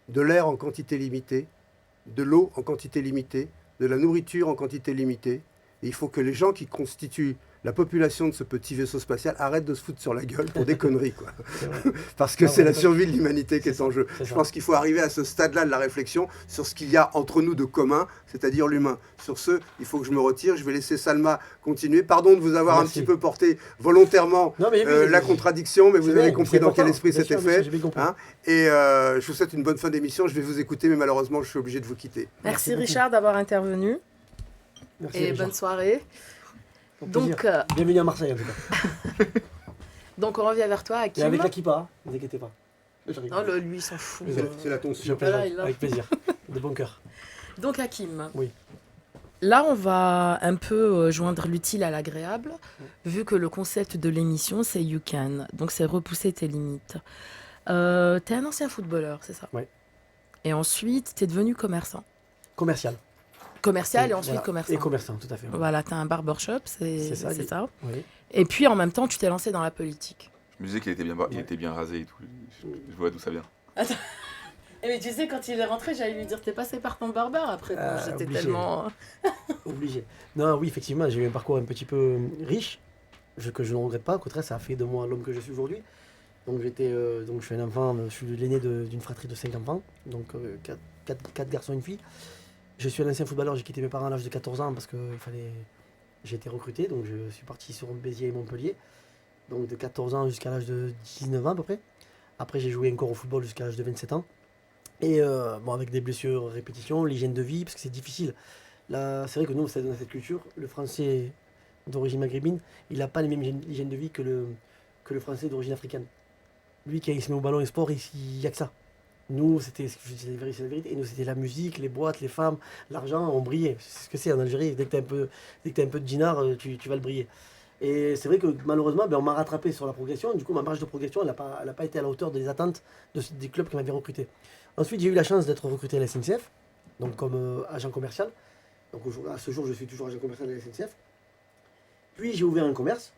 de l'air en quantité limitée, de l'eau en quantité limitée, de la nourriture en quantité limitée. Et il faut que les gens qui constituent la population de ce petit vaisseau spatial arrête de se foutre sur la gueule pour des conneries, quoi. Parce que c'est la survie de l'humanité qui est en jeu. Je pense qu'il faut arriver à ce stade-là de la réflexion sur ce qu'il y a entre nous de commun, c'est-à-dire l'humain. Sur ce, il faut que je me retire. Je vais laisser Salma continuer. Pardon de vous avoir un petit peu porté volontairement la contradiction, mais vous avez compris dans quel esprit c'était fait. Hein, et je vous souhaite une bonne fin d'émission. Je vais vous écouter, mais malheureusement, je suis obligé de vous quitter. Merci Richard d'avoir intervenu. Merci, et Richard. bonne soirée. Donc, bienvenue à Marseille en tout cas. donc on revient vers toi, Et Hakim. avec la kippa, hein, ne vous inquiétez pas. Non, lui, il s'en fout. C'est la tonce. Je Voilà, plaisante, avec plaisir, de bon cœur. Donc, Hakim. Oui. Là, on va un peu joindre l'utile à l'agréable, vu que le concept de l'émission, c'est You Can. Donc, c'est repousser tes limites. T'es un ancien footballeur, c'est ça? Oui. Et ensuite, t'es devenu commerçant. Commercial. Commercial et Voilà. ensuite commerçant. Et commerçant, tout à fait. Voilà, t'as un barbershop, c'est ça. Oui. Et puis, en même temps, tu t'es lancé dans la politique. Je me disais qu'il était bien, il était bien rasé et tout. Je vois d'où ça vient. Mais tu sais, quand il est rentré, j'allais lui dire, t'es passé par ton barbare après. Bon, j'étais obligé. tellement... Obligé. Non, oui, effectivement, j'ai eu un parcours un petit peu riche, que je ne regrette pas. Au contraire, ça a fait de moi l'homme que je suis aujourd'hui. Donc, donc je suis un enfant, je suis l'aîné d'une fratrie de 5 enfants, donc 4 garçons et une fille. Je suis un ancien footballeur, j'ai quitté mes parents à l'âge de 14 ans parce que j'ai été recruté, donc je suis parti sur Béziers et Montpellier, donc de 14 ans jusqu'à l'âge de 19 ans à peu près. Après, j'ai joué encore au football jusqu'à l'âge de 27 ans. Et bon, avec des blessures, répétitions, l'hygiène de vie, parce que c'est difficile. Là, c'est vrai que nous, c'est dans cette culture, le français d'origine maghrébine, il n'a pas les mêmes hygiène de vie que le français d'origine africaine. Lui, quand il se met au ballon et sport, il n'y a que ça. Nous, c'est la vérité. Et nous, c'était la musique, les boîtes, les femmes, l'argent, on brillait. C'est ce que c'est en Algérie. Dès que tu as un peu de dinar, tu vas le briller. Et c'est vrai que malheureusement, on m'a rattrapé sur la progression. Du coup, ma marge de progression, elle n'a pas été à la hauteur des attentes des clubs qui m'avaient recruté. Ensuite, j'ai eu la chance d'être recruté à la SNCF, donc comme agent commercial. Donc à ce jour, je suis toujours agent commercial de la SNCF. Puis j'ai ouvert un commerce.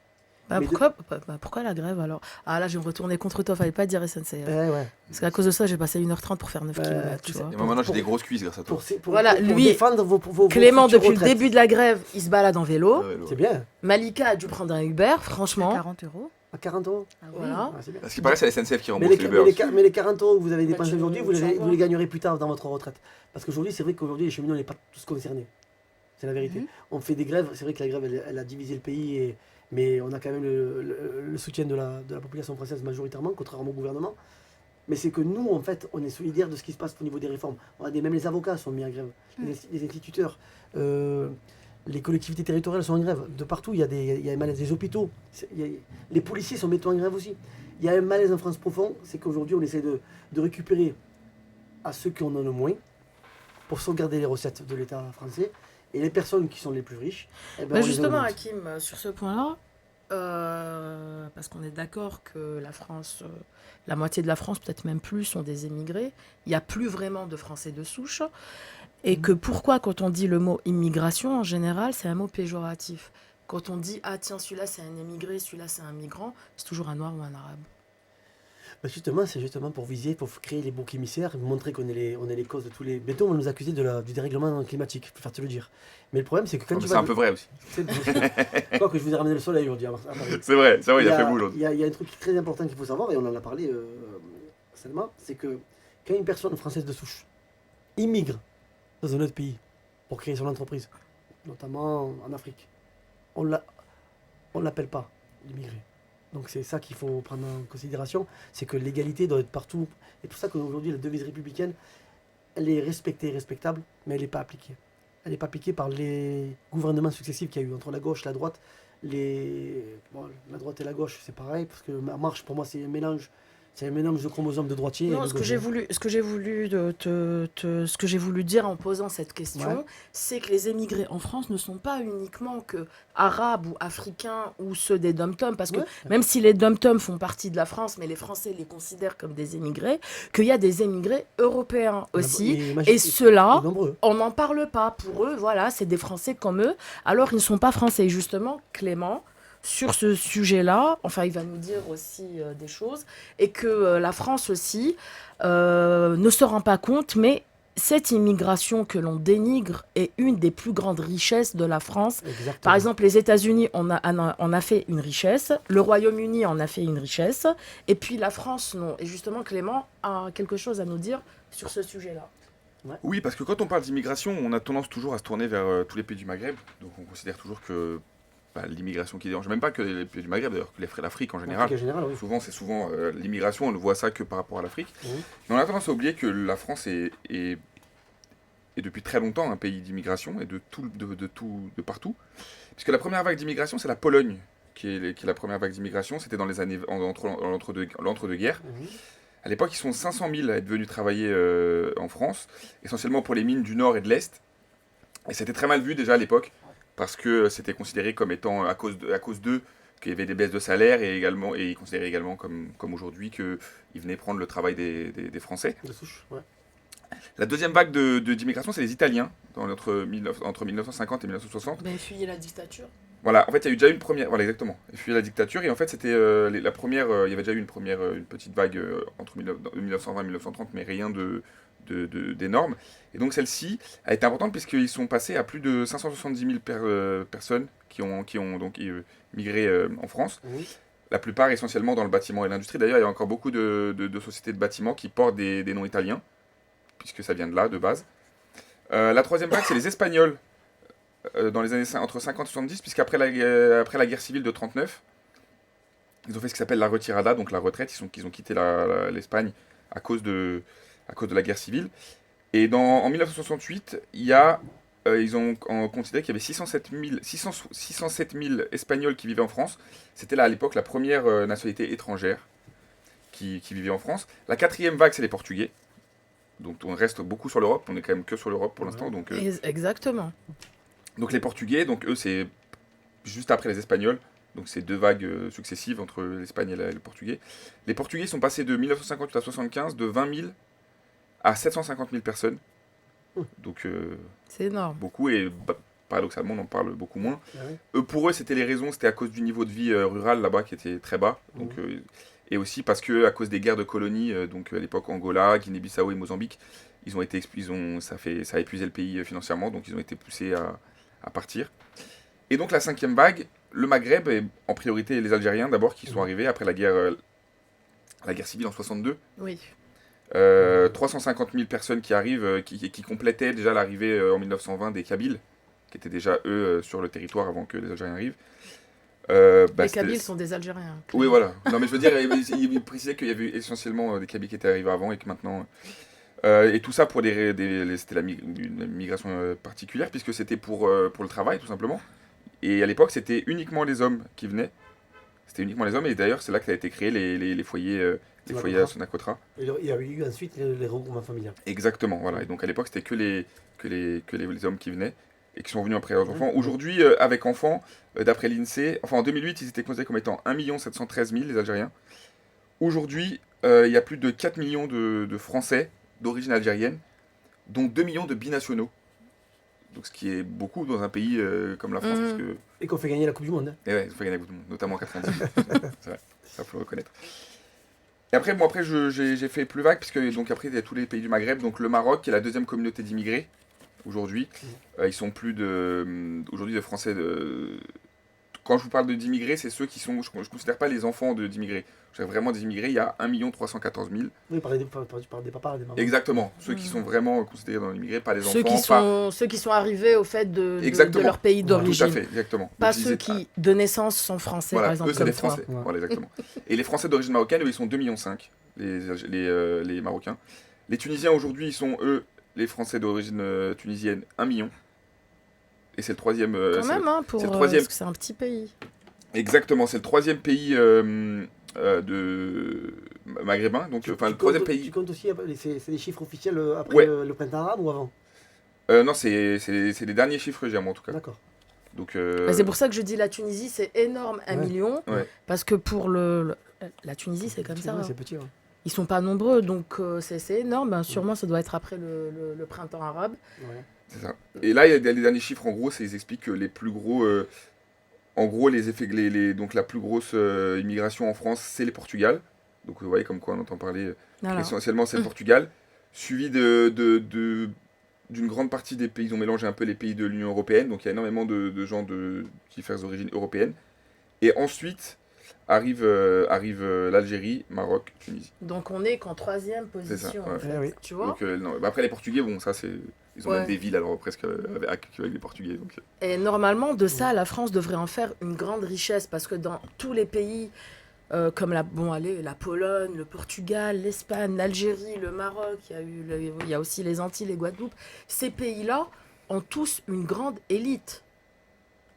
Pourquoi la grève alors? Ah là, je vais me retourner contre toi, fallait pas dire SNCF. Ouais. Parce qu'à cause de ça, j'ai passé 1h30 pour faire 9 km, tu vois. Et moi, maintenant, j'ai des grosses cuisses grâce à toi. Voilà, lui, défendre vos Clément, futures depuis le retraites. début de la grève, il se balade en vélo. C'est bien. Malika a dû prendre un Uber, À franchement. 40 euros. À 40 euros. Ah oui. Voilà. Ah, c'est bien. Parce qu'il paraît que c'est la SNCF qui Mais rembourse les beurres. mais les 40 euros que vous avez dépensés tu- aujourd'hui, tu vous en vois. les gagnerez plus tard dans votre retraite. Parce qu'aujourd'hui, c'est vrai qu'aujourd'hui, les cheminots, on n'est pas tous concernés. C'est la vérité. Mhm. On fait des grèves, c'est vrai que la grève, elle a divisé le pays, mais on a quand même le soutien de la population française majoritairement, contrairement au gouvernement. Mais c'est que nous, en fait, on est solidaires de ce qui se passe au niveau des réformes. Même les avocats sont mis en grève, les instituteurs, les collectivités territoriales sont en grève. De partout, il y a un malaise. Les hôpitaux, les policiers sont mis en grève aussi. Il y a un malaise en France profond, c'est qu'aujourd'hui, on essaie de récupérer à ceux qui en ont le moins pour sauvegarder les recettes de l'État français. Et les personnes qui sont les plus riches, eh ben, on les Justement, augmente. Hakim, sur ce point-là, parce qu'on est d'accord que la France, la moitié de la France, peut-être même plus, sont des émigrés. Il n'y a plus vraiment de Français de souche. Et que pourquoi, quand on dit le mot immigration, en général, c'est un mot péjoratif. Quand on dit, ah tiens, celui-là c'est un émigré, celui-là c'est un migrant, c'est toujours un noir ou un arabe. Bah justement, c'est justement pour viser, pour créer les boucs émissaires, montrer qu'on est les causes de tous les... Bientôt, on va nous accuser du dérèglement climatique, je préfère te le dire. Mais le problème, c'est que quand tu C'est vas... un peu vrai aussi. Quoi que je vous ai ramené le soleil aujourd'hui à Paris. C'est vrai, il a fait beau aujourd'hui. Il y a un truc très important qu'il faut savoir, et on en a parlé, Salma, c'est que quand une personne française de souche immigre dans un autre pays pour créer son entreprise, notamment en Afrique, on l'appelle pas l'immigré. Donc c'est ça qu'il faut prendre en considération, c'est que l'égalité doit être partout. Et pour ça qu'aujourd'hui, la devise républicaine, elle est respectée et respectable, mais elle n'est pas appliquée. elle n'est pas piquée par les gouvernements successifs qu'il y a eu entre la gauche, la droite. Bon, la droite et la gauche, c'est pareil, parce que En Marche, pour moi, c'est un mélange de chromosomes de droitier et Non, de ce que j'ai gaucher. voulu, ce que j'ai voulu dire en posant cette question, Ouais. c'est que les émigrés en France ne sont pas uniquement que arabes ou africains ou ceux des dom-toms, parce que Ouais. même si les dom-toms font partie de la France, mais les Français les considèrent comme des émigrés, qu'il y a des émigrés européens aussi, et ceux-là, nombreux. on n'en parle pas. Pour eux, voilà, c'est des Français comme eux, alors ils ne sont pas Français. Et justement, Clément, sur ce sujet-là, enfin, il va nous dire aussi des choses, et que la France aussi ne se rend pas compte, mais cette immigration que l'on dénigre est une des plus grandes richesses de la France. Exactement. Par exemple, les États-Unis en a fait une richesse, le Royaume-Uni en a fait une richesse, et puis la France, non. Et justement, Clément a quelque chose à nous dire sur ce sujet-là. Oui, parce que quand on parle d'immigration, on a tendance toujours à se tourner vers tous les pays du Maghreb. Donc on considère toujours que l'immigration qui dérange, même pas que les pays du Maghreb, d'ailleurs, que l'Afrique en général. En général, oui. Souvent, l'immigration, on ne voit ça que par rapport à l'Afrique. Mhm. Mais on a tendance à oublier que la France est depuis très longtemps un pays d'immigration et de partout. Puisque la première vague d'immigration, c'est la Pologne qui est la première vague d'immigration. C'était dans les années l'entre-deux-guerres. Mhm. À l'époque, ils sont 500 000 à être venus travailler en France, essentiellement pour les mines du Nord et de l'Est. Et c'était très mal vu déjà à l'époque, parce que c'était considéré comme étant, à cause d'eux, qu'il y avait des baisses de salaire, et ils considéraient également, comme aujourd'hui, qu'ils venaient prendre le travail des Français. De souche, ouais. La deuxième vague d'immigration, c'est les Italiens, entre 1950 et 1960. Ben, fuyer la dictature. Voilà, en fait, il y a eu déjà une première, voilà exactement, il fuyait la dictature, et en fait, c'était la première, il y avait déjà eu une petite vague entre 1920 et 1930, mais rien d'énorme. Et donc celle-ci a été importante puisqu'ils sont passés à plus de 570 000 personnes qui ont donc migré en France. Mhm. La plupart essentiellement dans le bâtiment et l'industrie. D'ailleurs, il y a encore beaucoup de sociétés de bâtiments qui portent des noms italiens, puisque ça vient de là, de base. La troisième vague, c'est les Espagnols, dans les années entre 50 et 70, puisqu'après après la guerre civile de 39, ils ont fait ce qui s'appelle la retirada, donc la retraite. Ils ont quitté l'Espagne à cause de la guerre civile. Et en 1968, ils ont considéré qu'il y avait 607 000 Espagnols qui vivaient en France. C'était là à l'époque la première nationalité étrangère qui vivait en France. La quatrième vague, c'est les Portugais. Donc on reste beaucoup sur l'Europe, on est quand même que sur l'Europe pour l'instant. Donc Exactement. les Portugais, donc eux c'est juste après les Espagnols. Donc c'est deux vagues successives entre l'Espagne et le Portugais. Les Portugais sont passés de 1958 à 1975 de 20 000 à 750 000 personnes. Donc C'est énorme. beaucoup, et paradoxalement on en parle beaucoup moins. Ah oui. Pour eux c'était les raisons, c'était à cause du niveau de vie rural là-bas qui était très bas. Donc, et aussi parce que à cause des guerres de colonies, donc à l'époque Angola, Guinée-Bissau et Mozambique, ça a épuisé le pays financièrement, donc ils ont été poussés à partir. Et donc la cinquième vague, le Maghreb, et en priorité les Algériens d'abord qui sont arrivés après la guerre civile en 62. Oui. 350 000 personnes qui arrivent, qui complétaient déjà l'arrivée en 1920 des Kabyles, qui étaient déjà eux sur le territoire avant que les Algériens arrivent. Les Kabyles sont des Algériens. Oui, voilà. Non, mais je veux dire, il précisait qu'il y avait essentiellement des Kabyles qui étaient arrivés avant et que maintenant. Et tout ça pour c'était une migration particulière, puisque c'était pour le travail, tout simplement. Et à l'époque, c'était uniquement les hommes qui venaient. C'était uniquement les hommes, et d'ailleurs, c'est là que ça a été créé les foyers. Les foyers à Sonacotra. Il y a eu ensuite les regroupements familiaux. Exactement, voilà. Et donc à l'époque, c'était que les hommes qui venaient et qui sont venus après leurs enfants. Aujourd'hui, avec enfants, d'après l'INSEE, enfin en 2008, ils étaient considérés comme étant 1 713 000, les Algériens. Aujourd'hui, il y a plus de 4 millions de Français d'origine algérienne, dont 2 millions de binationaux. Donc ce qui est beaucoup dans un pays comme la France. Parce que... Et qu'on fait gagner la Coupe du Monde. Hein. Et ouais, ils ont fait gagner la Coupe du Monde, notamment en 98. C'est vrai, ça faut le reconnaître. Et après, j'ai fait plus vague, puisque donc après, il y a tous les pays du Maghreb. Donc le Maroc, qui est la deuxième communauté d'immigrés, aujourd'hui. Ils sont aujourd'hui, de Français. Quand je vous parle d'immigrés, c'est ceux qui sont. Je ne considère pas les enfants d'immigrés. Je dirais vraiment des immigrés, il y a 1 314 000. Oui, par des papas, des mamans. Exactement. Ceux qui sont vraiment considérés dans l'immigré, pas les enfants. Ceux qui sont arrivés au fait de leur pays Tout à d'origine. fait, exactement. Pas Donc, ceux qui, de naissance, sont français, voilà, par exemple. eux, c'est comme les toi. Français. Voilà, exactement. Et les Français d'origine marocaine, eux, ils sont 2,5 millions, les Marocains. Les Tunisiens, aujourd'hui, ils sont, eux, les Français d'origine tunisienne, 1 million. Et c'est le troisième. Quand même, hein, c'est le troisième. parce que c'est un petit pays. Exactement, c'est le troisième pays de maghrébin. Donc, enfin, le troisième pays. Tu comptes aussi, c'est les chiffres officiels après Ouais. le printemps arabe ou avant? Non, c'est les derniers chiffres que j'ai, moi, en tout cas. D'accord. Donc, Mais c'est pour ça que je dis la Tunisie, c'est énorme, 1 Ouais. million. Ouais. Parce que pour la Tunisie, c'est comme ça. Ouais, Hein. c'est petit. Ouais. Ils sont pas nombreux, donc c'est énorme. Ben, sûrement, ça doit être après le printemps arabe. Ouais. c'est ça. Et là, il y a les derniers chiffres, en gros, ils expliquent que les plus gros. En gros, les effets, donc la plus grosse immigration en France, c'est les Portugal. Donc, vous voyez comme quoi on entend parler. Voilà. Essentiellement, c'est le Portugal. Suivi d'une grande partie des pays. Ils ont mélangé un peu les pays de l'Union européenne. Donc, il y a énormément de gens de diverses origines européennes. Et ensuite arrive l'Algérie, Maroc, Tunisie. Donc on est qu'en 3e C'est ça, position. ouais. En fait, Eh oui. tu vois. Donc, non, bah après, les Portugais, bon, ça, c'est. Ils ont Ouais. même des villes, alors presque avec les Portugais. Donc, Et normalement, de ça, la France devrait en faire une grande richesse parce que dans tous les pays comme la Pologne, le Portugal, l'Espagne, l'Algérie, le Maroc, il y a aussi les Antilles, les Guadeloupe, ces pays-là ont tous une grande élite.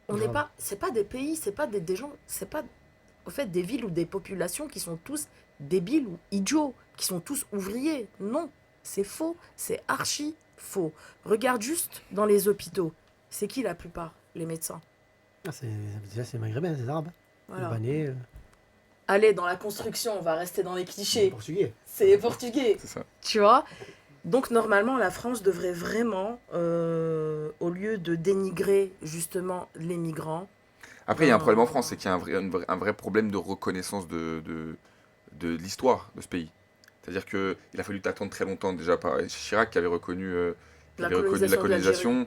On n'est Grave. pas, c'est pas des pays, c'est pas des gens, c'est pas au fait des villes ou des populations qui sont tous débiles ou idiots, qui sont tous ouvriers. Non, c'est faux, c'est archi faux. Regarde juste dans les hôpitaux. C'est qui la plupart? Les médecins. Ah, déjà, c'est maghrébin, c'est arabe. Voilà. Libanais, Allez, dans la construction, on va rester dans les clichés. portugais. C'est portugais, c'est ça. tu vois. Donc normalement, la France devrait vraiment, au lieu de dénigrer justement les migrants, Après, il y a un problème en France, c'est qu'il y a un vrai problème de reconnaissance de l'histoire de ce pays. C'est-à-dire qu'il a fallu attendre très longtemps déjà par Chirac qui avait reconnu la colonisation. de l'Algérie,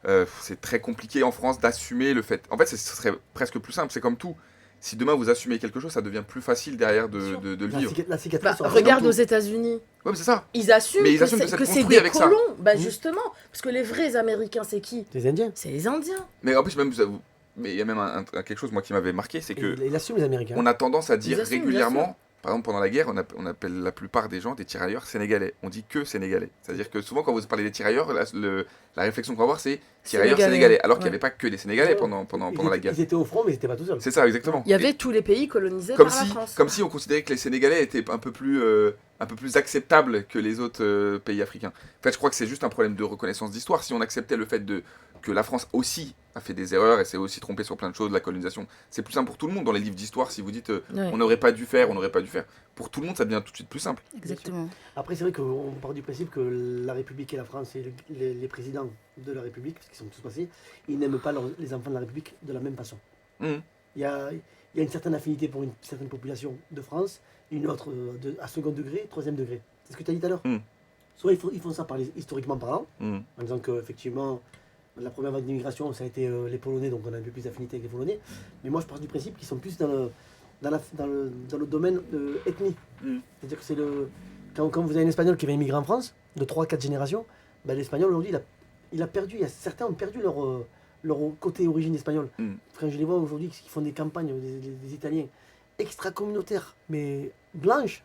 ouais. C'est très compliqué en France d'assumer le fait. En fait, ce serait presque plus simple, c'est comme tout. Si demain vous assumez quelque chose, ça devient plus facile derrière de le vivre. La cicatrice. Bah, sera regarde toujours- aux États-Unis. Ouais, mais c'est ça. Ils assument Mais ils que assument de s'être que c'est construits des avec ça. colons. Bah Mmh. justement, parce que les vrais Américains, c'est qui? Les Indiens. C'est les Indiens. Mais en plus, même, mais il y a même quelque chose moi qui m'avait marqué, c'est que Il assume les Américains. on a tendance à dire Ils assument, bien régulièrement, par exemple pendant la guerre, on appelle la plupart des gens des tirailleurs sénégalais. On dit que sénégalais. C'est-à-dire que souvent quand vous parlez des tirailleurs, la réflexion qu'on va avoir c'est tirailleurs sénégalais. Alors qu'il n'y avait pas que des sénégalais pendant la guerre. Ils étaient au front, mais ils n'étaient pas tout seuls. C'est ça, exactement. Il y avait tous les pays colonisés Comme par la si, France. comme si on considérait que les Sénégalais étaient un peu plus acceptables que les autres pays africains. En fait, je crois que c'est juste un problème de reconnaissance d'histoire. Si on acceptait le fait que la France aussi a fait des erreurs et s'est aussi trompée sur plein de choses, la colonisation, c'est plus simple pour tout le monde dans les livres d'histoire. Si vous dites Ouais. on n'aurait pas dû faire, on n'aurait pas dû faire. Pour tout le monde, ça devient tout de suite plus simple. Exactement. Après, c'est vrai qu'on part du principe que la République et la France et les présidents de la République, parce qu'ils sont tous passés, ils n'aiment pas les enfants de la République de la même façon. Mhm. Il y a une certaine affinité pour une certaine population de France, une autre à second degré, troisième degré. C'est ce que tu as dit tout à l'heure. Mhm. Soit ils font ça historiquement parlant, Mhm. en disant qu'effectivement, la première vague d'immigration, ça a été les Polonais, donc on a un peu plus d'affinité avec les Polonais. Mais moi, je pars du principe qu'ils sont plus dans le domaine ethnie. Mhm. C'est-à-dire que quand vous avez un Espagnol qui va immigrer en France, de 3-4 générations, ben, l'Espagnol aujourd'hui, il a perdu, certains ont perdu leur côté origine espagnole. Mhm. Quand je les vois aujourd'hui qui font des campagnes, des Italiens extra-communautaires, mais blanches,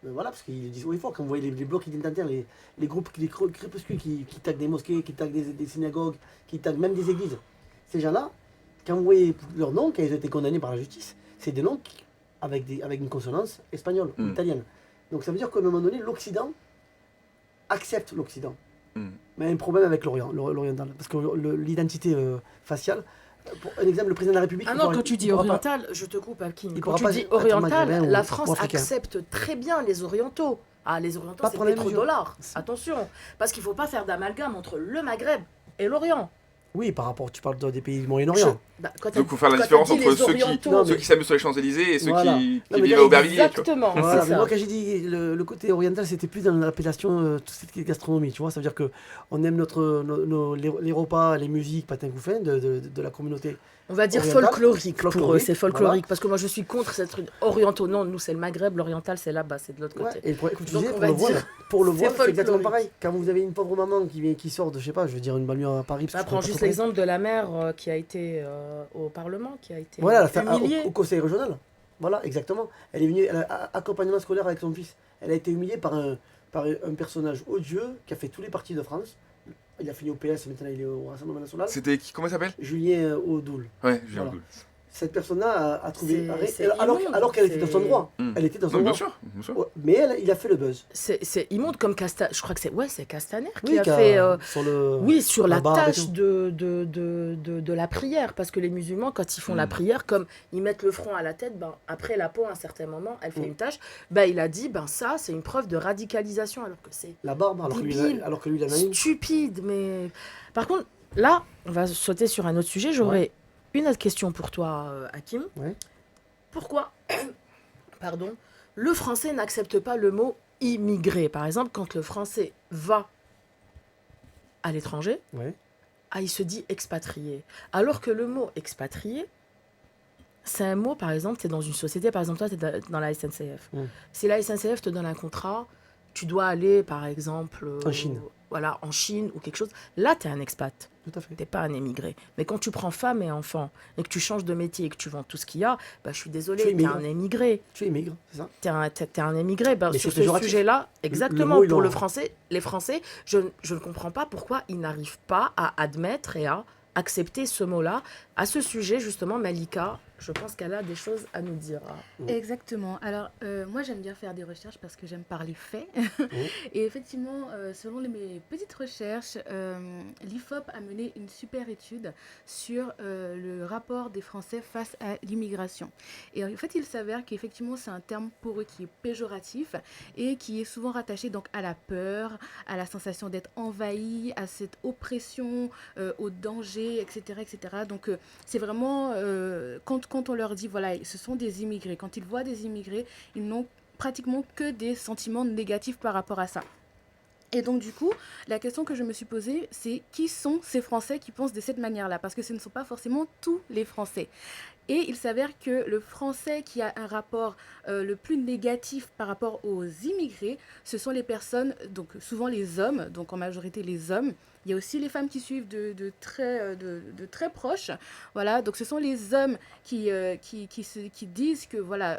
ben voilà, parce qu'ils disent haut et fort, quand vous voyez les blocs identitaires, les groupes, les crépuscules qui taguent des mosquées, qui taguent des synagogues, qui taguent même des églises, ces gens-là, quand vous voyez leurs noms, quand ils ont été condamnés par la justice, c'est des noms avec une consonance espagnole ou Mm. italienne. Donc ça veut dire qu'à un moment donné, l'Occident accepte l'Occident. Mm. Mais il y a un problème avec l'oriental. Parce que l'identité faciale, pour un exemple, le président de la République... Ah il non, pourra- quand tu dis il pourra pas- oriental, je te coupe, Hakim. Il Quand pourra tu pas dis être oriental, maghrébin la ou France africain. accepte très bien les orientaux. Ah, les orientaux, Pas c'est pour la même pétrodollars. mesure. Attention, parce qu'il ne faut pas faire d'amalgame entre le Maghreb et l'Orient. Oui, par rapport, tu parles des pays du Moyen-Orient. Quand Donc, il faut faire la quand différence t'as dit entre les ceux orientaux, qui s'amusent sur les Champs-Élysées et ceux Voilà. qui Non, mais vivent là, au Aubervilliers. tu vois. exactement, Voilà, c'est mais ça. moi quand j'ai dit le côté oriental, c'était plus dans l'appellation tout ce qui est gastronomie, tu vois. Ça veut dire que on aime les repas, les musiques, patin couffin de la communauté. On va dire Oriental. folklorique pour eux, Folklorique, c'est folklorique. voilà. Parce que moi je suis contre cette truc orientaux. Non, nous c'est le Maghreb, l'oriental c'est là-bas, c'est de l'autre Ouais, côté. et comme tu Donc, disais, on pour va le voile, dire, pour le c'est voile, c'est exactement folklorique. pareil. Quand vous avez une pauvre maman qui sort de, je sais pas, je veux dire une banlieue à Paris. parce Bah, que je prends connais pas juste trop l'exemple de la mère qui a été au Parlement, qui a été Voilà, elle a fait humiliée. au conseil régional. Voilà, exactement. Elle est venue, elle a accompagnement scolaire avec son fils. Elle a été humiliée par un personnage odieux qui a fait tous les partis de France. il a fini au PS, maintenant il est au Rassemblement National. C'était qui? Comment il s'appelle? Julien Audoul. Ouais, Julien Voilà. Audoul. Cette personne-là a trouvé. C'est Alors qu'elle était dans son droit. Hmm. Elle était dans son Non, bien droit. sûr, bien sûr. Ouais, mais il a fait le buzz. C'est immonde comme Castaner. Je crois que c'est Castaner qui Oui, a fait. sur le. Oui, sur la barbe et tâche tout. de la prière. Parce que les musulmans, quand ils font la prière, comme ils mettent le front à la tête, ben, après la peau, à un certain moment, elle fait une tâche. Ben, il a dit, ben, ça, c'est une preuve de radicalisation. Alors que c'est La barbe, débile, alors que lui, il en a une. stupide. Mais par contre, là, on va sauter sur un autre sujet. J'aurais une autre question pour toi, Hakim. Ouais. Pourquoi, pardon, le français n'accepte pas le mot immigré? Par exemple, quand le français va à l'étranger, Ouais. il se dit expatrié. Alors que le mot expatrié, c'est un mot, par exemple, tu es dans une société, par exemple, toi, tu es dans la SNCF. Si la SNCF te donne un contrat, tu dois aller, par exemple, En Chine. Voilà, en Chine ou quelque chose. Là, tu es un expat. Tout à fait. Tu n'es pas un émigré. Mais quand tu prends femme et enfant et que tu changes de métier et que tu vends tout ce qu'il y a, bah, je suis désolée, Tu tu es immigres. un émigré. Tu émigres, c'est ça? T'es un émigré. Ben, Mais sur c'est ce péjoratif. sujet-là, Le exactement, mot, il pour en- le français, les Français, je ne comprends pas pourquoi ils n'arrivent pas à admettre et à accepter ce mot-là. À ce sujet, justement, Malika, je pense qu'elle a des choses à nous dire. Exactement. Alors, moi, j'aime bien faire des recherches parce que j'aime parler faits. Et effectivement, selon mes petites recherches, l'IFOP a mené une super étude sur le rapport des Français face à l'immigration. Et en fait, il s'avère qu'effectivement, c'est un terme pour eux qui est péjoratif et qui est souvent rattaché donc à la peur, à la sensation d'être envahi, à cette oppression, au danger, etc., etc. Donc, c'est vraiment quand on leur dit voilà, ce sont des immigrés, quand ils voient des immigrés, ils n'ont pratiquement que des sentiments négatifs par rapport à ça. Et donc du coup, la question que je me suis posée, c'est qui sont ces Français qui pensent de cette manière-là? Parce que ce ne sont pas forcément tous les Français. Et il s'avère que le Français qui a un rapport le plus négatif par rapport aux immigrés, ce sont les personnes, donc souvent les hommes, donc en majorité les hommes. Il y a aussi les femmes qui suivent de très proches. Voilà, donc ce sont les hommes qui disent que voilà,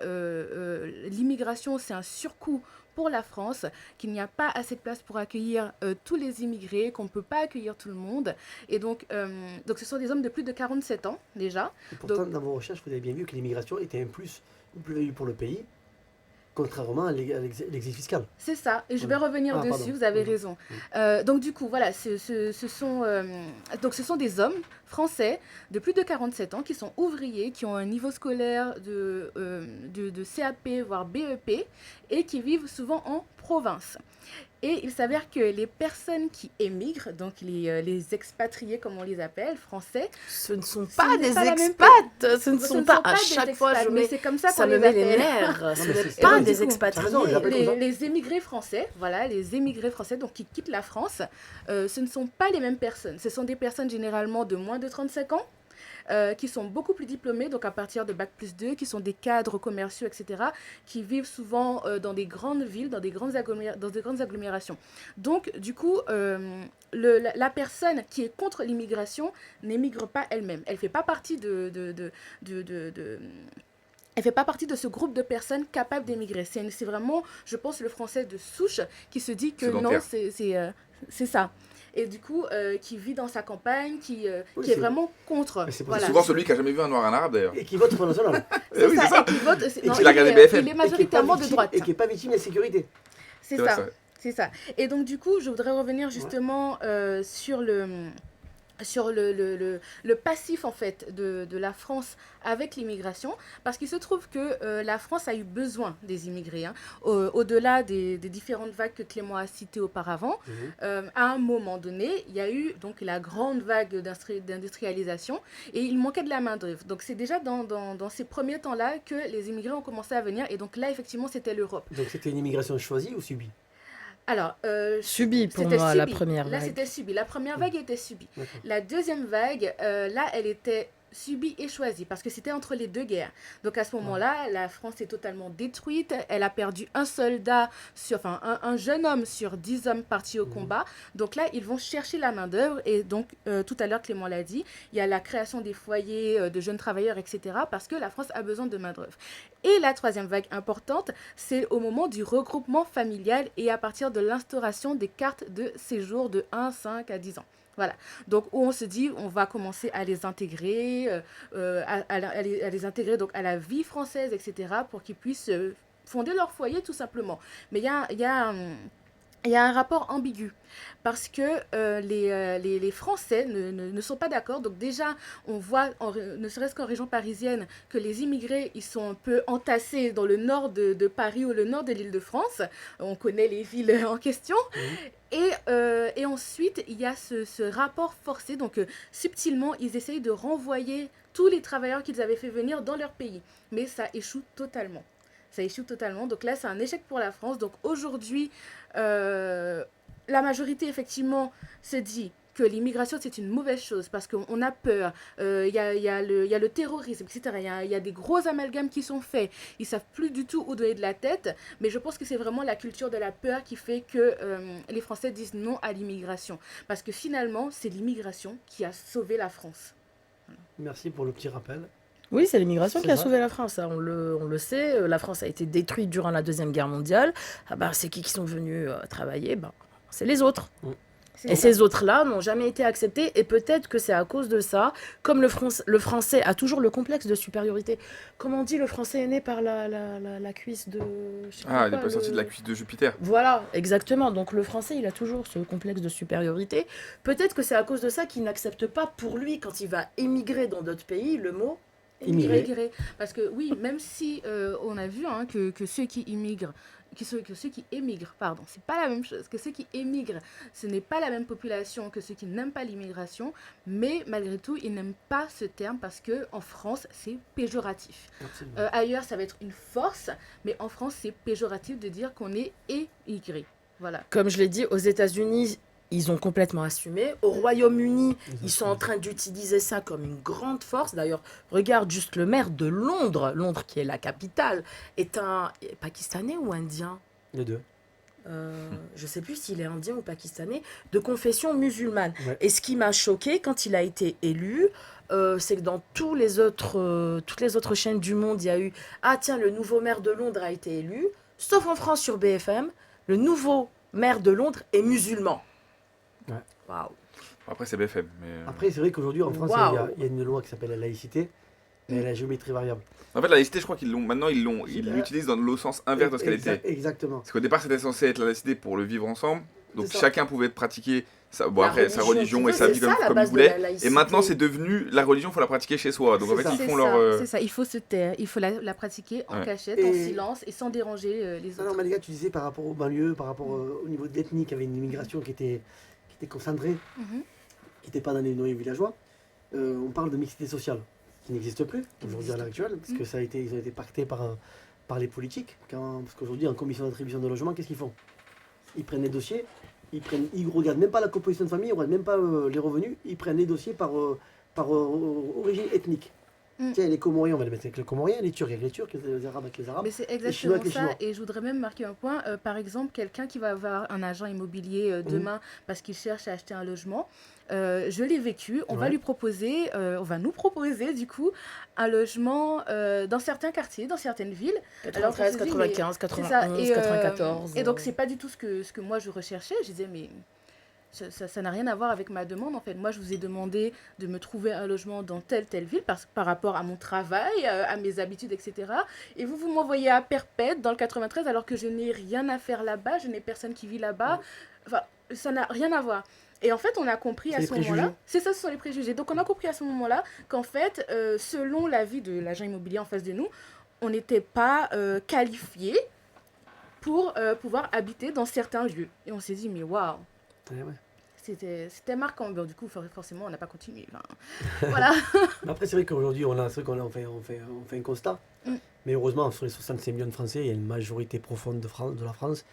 l'immigration, c'est un surcoût pour la France, qu'il n'y a pas assez de place pour accueillir tous les immigrés, qu'on ne peut pas accueillir tout le monde. Et donc ce sont des hommes de plus de 47 ans déjà. Et pourtant, Donc- dans vos recherches, vous avez bien vu que l'immigration était un plus, une plus-value pour le pays, contrairement à l'exil fiscal. C'est ça, et je vais revenir dessus, pardon. vous avez raison. Donc du coup, voilà, ce sont des hommes français de plus de 47 ans qui sont ouvriers, qui ont un niveau scolaire de CAP, voire BEP, et qui vivent souvent en province. Et il s'avère que les personnes qui émigrent, donc les expatriés comme on les appelle, français, Ce ne sont Ce pas n'est des pas la même expats. Ce ne sont pas. À des chaque fois, expats, je mais mets. c'est comme ça Ça qu'on me les met les appelle. nerfs. Ce mais n'est c'est- pas Et des du coup, expatriés. t'as raison, on les appelle comme ça. Les émigrés français, voilà, les émigrés français donc qui quittent la France, ce ne sont pas les mêmes personnes. Ce sont des personnes généralement de moins de 35 ans, qui sont beaucoup plus diplômés, donc à partir de Bac+2, qui sont des cadres commerciaux, etc., qui vivent souvent dans des grandes villes, dans des grandes agglomérations. Donc, du coup, la personne qui est contre l'immigration n'émigre pas elle-même. Elle ne fait pas partie elle fait pas partie de ce groupe de personnes capables d'émigrer. C'est vraiment, je pense, le français de souche qui se dit que non, Sédentaire. c'est ça. Et du coup, qui vit dans sa campagne, qui est c'est- vraiment contre. Mais c'est pour C'est Voilà. souvent celui qui a jamais vu un noir et un arabe d'ailleurs. Et qui vote Front National. C'est oui, ça, c'est ça. et qui vote. Et qui a regardé BFM. Il est majoritairement de droite. Et qui n'est pas victime d'insécurité. C'est vrai, ça. c'est vrai. C'est ça. Et donc, du coup, je voudrais revenir justement sur le passif, en fait, de la France avec l'immigration, parce qu'il se trouve que la France a eu besoin des immigrés, hein, au-delà des différentes vagues que Clément a citées auparavant. À un moment donné, il y a eu donc la grande vague d'industrialisation et il manquait de la main-d'œuvre. Donc, c'est déjà dans ces premiers temps-là que les immigrés ont commencé à venir, et donc là, effectivement, c'était l'Europe. Donc c'était une immigration choisie ou subie? Alors, Subi pour c'était moi, la subi. première Là, vague. c'était subi. La première vague était subie. D'accord. La deuxième vague, là, elle était subi et choisi parce que c'était entre les deux guerres. Donc à ce moment-là, la France est totalement détruite. Elle a perdu un soldat, enfin un jeune homme sur 10 hommes partis au combat. Donc là, ils vont chercher la main-d'œuvre. Et donc, tout à l'heure, Clément l'a dit, il y a la création des foyers de jeunes travailleurs, etc. parce que la France a besoin de main-d'œuvre. Et la troisième vague importante, c'est au moment du regroupement familial et à partir de l'instauration des cartes de séjour de 1, 5 à 10 ans. Voilà. Donc, où on se dit, on va commencer à les intégrer, à les intégrer donc, à la vie française, etc., pour qu'ils puissent fonder leur foyer, tout simplement. Mais il y a un rapport ambigu parce que les Français ne sont pas d'accord. Donc déjà, on voit, ne serait-ce qu'en région parisienne, que les immigrés, ils sont un peu entassés dans le nord de Paris ou le nord de l'Île-de-France. On connaît les villes en question. Et ensuite, il y a ce rapport forcé. Donc, subtilement, ils essayent de renvoyer tous les travailleurs qu'ils avaient fait venir dans leur pays. Mais ça échoue totalement. Ça échoue totalement. Donc là, c'est un échec pour la France. Donc aujourd'hui, la majorité, effectivement, se dit que l'immigration, c'est une mauvaise chose parce qu'on a peur. Il y a le terrorisme, etc. Il y a des gros amalgames qui sont faits. Ils ne savent plus du tout où donner de la tête. Mais je pense que c'est vraiment la culture de la peur qui fait que les Français disent non à l'immigration. Parce que finalement, c'est l'immigration qui a sauvé la France. Merci pour le petit rappel. Oui, c'est l'immigration qui a ça. sauvé la France, ça, on le sait. La France a été détruite durant la Deuxième Guerre mondiale. Ah bah, c'est qui sont venus travailler bah, c'est les autres. Et ces autres-là n'ont jamais été acceptés. Et peut-être que c'est à cause de ça, comme le français a toujours le complexe de supériorité. Comme on dit, le français est né par la cuisse de... il n'est pas sorti de la cuisse de Jupiter. Voilà, exactement. Donc le français, il a toujours ce complexe de supériorité. Peut-être que c'est à cause de ça qu'il n'accepte pas pour lui, quand il va émigrer dans d'autres pays, le mot... Immigrer. Parce que oui, même si on a vu que ceux qui immigrent, que ceux qui émigrent, pardon, c'est pas la même chose. Que ceux qui émigrent, ce n'est pas la même population que ceux qui n'aiment pas l'immigration, mais malgré tout, ils n'aiment pas ce terme parce que en France, c'est péjoratif. Ailleurs, ça va être une force, mais en France, c'est péjoratif de dire qu'on est émigré. Voilà. Comme je l'ai dit, aux États-Unis, ils ont complètement assumé. Au Royaume-Uni, ils sont en train d'utiliser ça comme une grande force. D'ailleurs, regarde juste le maire de Londres, Londres qui est la capitale, est un Pakistanais ou Indien ? Les deux. Je ne sais plus s'il est indien ou pakistanais, de confession musulmane. Ouais. Et ce qui m'a choqué quand il a été élu, c'est que dans toutes les autres chaînes du monde, il y a eu « Ah tiens, le nouveau maire de Londres a été élu », sauf en France sur BFM, le nouveau maire de Londres est musulman. Ouais. Waouh. Après, c'est BFM. Mais... Après, c'est vrai qu'aujourd'hui, en France, Waouh. il y a une loi qui s'appelle la laïcité, mais la géométrie variable. En fait, la laïcité, je crois qu'ils l'utilisent dans le sens inverse de ce qu'elle était. Exactement. Parce qu'au départ, c'était censé être la laïcité pour le vivre ensemble. Donc C'est ça. chacun pouvait pratiquer sa religion religion qu'il et sa veut, vie c'est comme ça, la il base de voulait. la laïcité. Et maintenant, c'est devenu la religion, il faut la pratiquer chez soi. Donc en C'est fait, ça. ils C'est font ça, leur. c'est ça, il faut se taire, il faut la pratiquer en Ouais. cachette, en Et- silence et sans déranger les Non, autres. non, Malika, tu disais par rapport aux banlieues, par rapport au niveau de l'ethnie, qu'il y avait une immigration qui était concentrée, Mhm. qui n'était pas dans les noyaux villageois. On parle de mixité sociale, qui n'existe plus aujourd'hui à l'heure actuelle, parce que ils ont été pactés par les politiques. Parce qu'aujourd'hui, en commission d'attribution de logement, qu'est-ce qu'ils font? Ils prennent les dossiers, ils regardent même pas la composition de famille, ils regardent même pas les revenus, ils prennent les dossiers par origine ethnique. Tiens, les Comoriens, on va les mettre avec les Comoriens, les Turcs avec les Turcs, les Arabes avec les Arabes. Mais c'est les Chinois exactement avec les ça, Chinois. et je voudrais même marquer un point. Par exemple, quelqu'un qui va avoir un agent immobilier demain parce qu'il cherche à acheter un logement, je l'ai vécu, on va lui proposer, on va nous proposer du coup un logement dans certains quartiers, dans certaines villes. 93, Alors, on se dit, 95, C'est ça, 91, 94. Et donc c'est pas du tout ce que moi je recherchais. Je disais mais ça n'a rien à voir avec ma demande en fait. Moi je vous ai demandé de me trouver un logement dans telle ville par rapport à mon travail, à mes habitudes, etc. Et vous m'envoyez à Perpète dans le 93 alors que je n'ai rien à faire là-bas, je n'ai personne qui vit là-bas. Enfin, ça n'a rien à voir. Et en fait, on a compris à C'est ce les moment-là. préjugés. C'est ça, ce sont les préjugés. Donc on a compris à ce moment-là qu'en fait, selon l'avis de l'agent immobilier en face de nous, on n'était pas qualifié pour pouvoir habiter dans certains lieux. Et on s'est dit, mais waouh, Ouais, ouais. c'était marquant. Bon, du coup, forcément, on n'a pas continué. Enfin, voilà. Mais après, c'est vrai qu'aujourd'hui, on fait un constat. Mais heureusement, sur les 65 millions de Français, il y a une majorité profonde de la France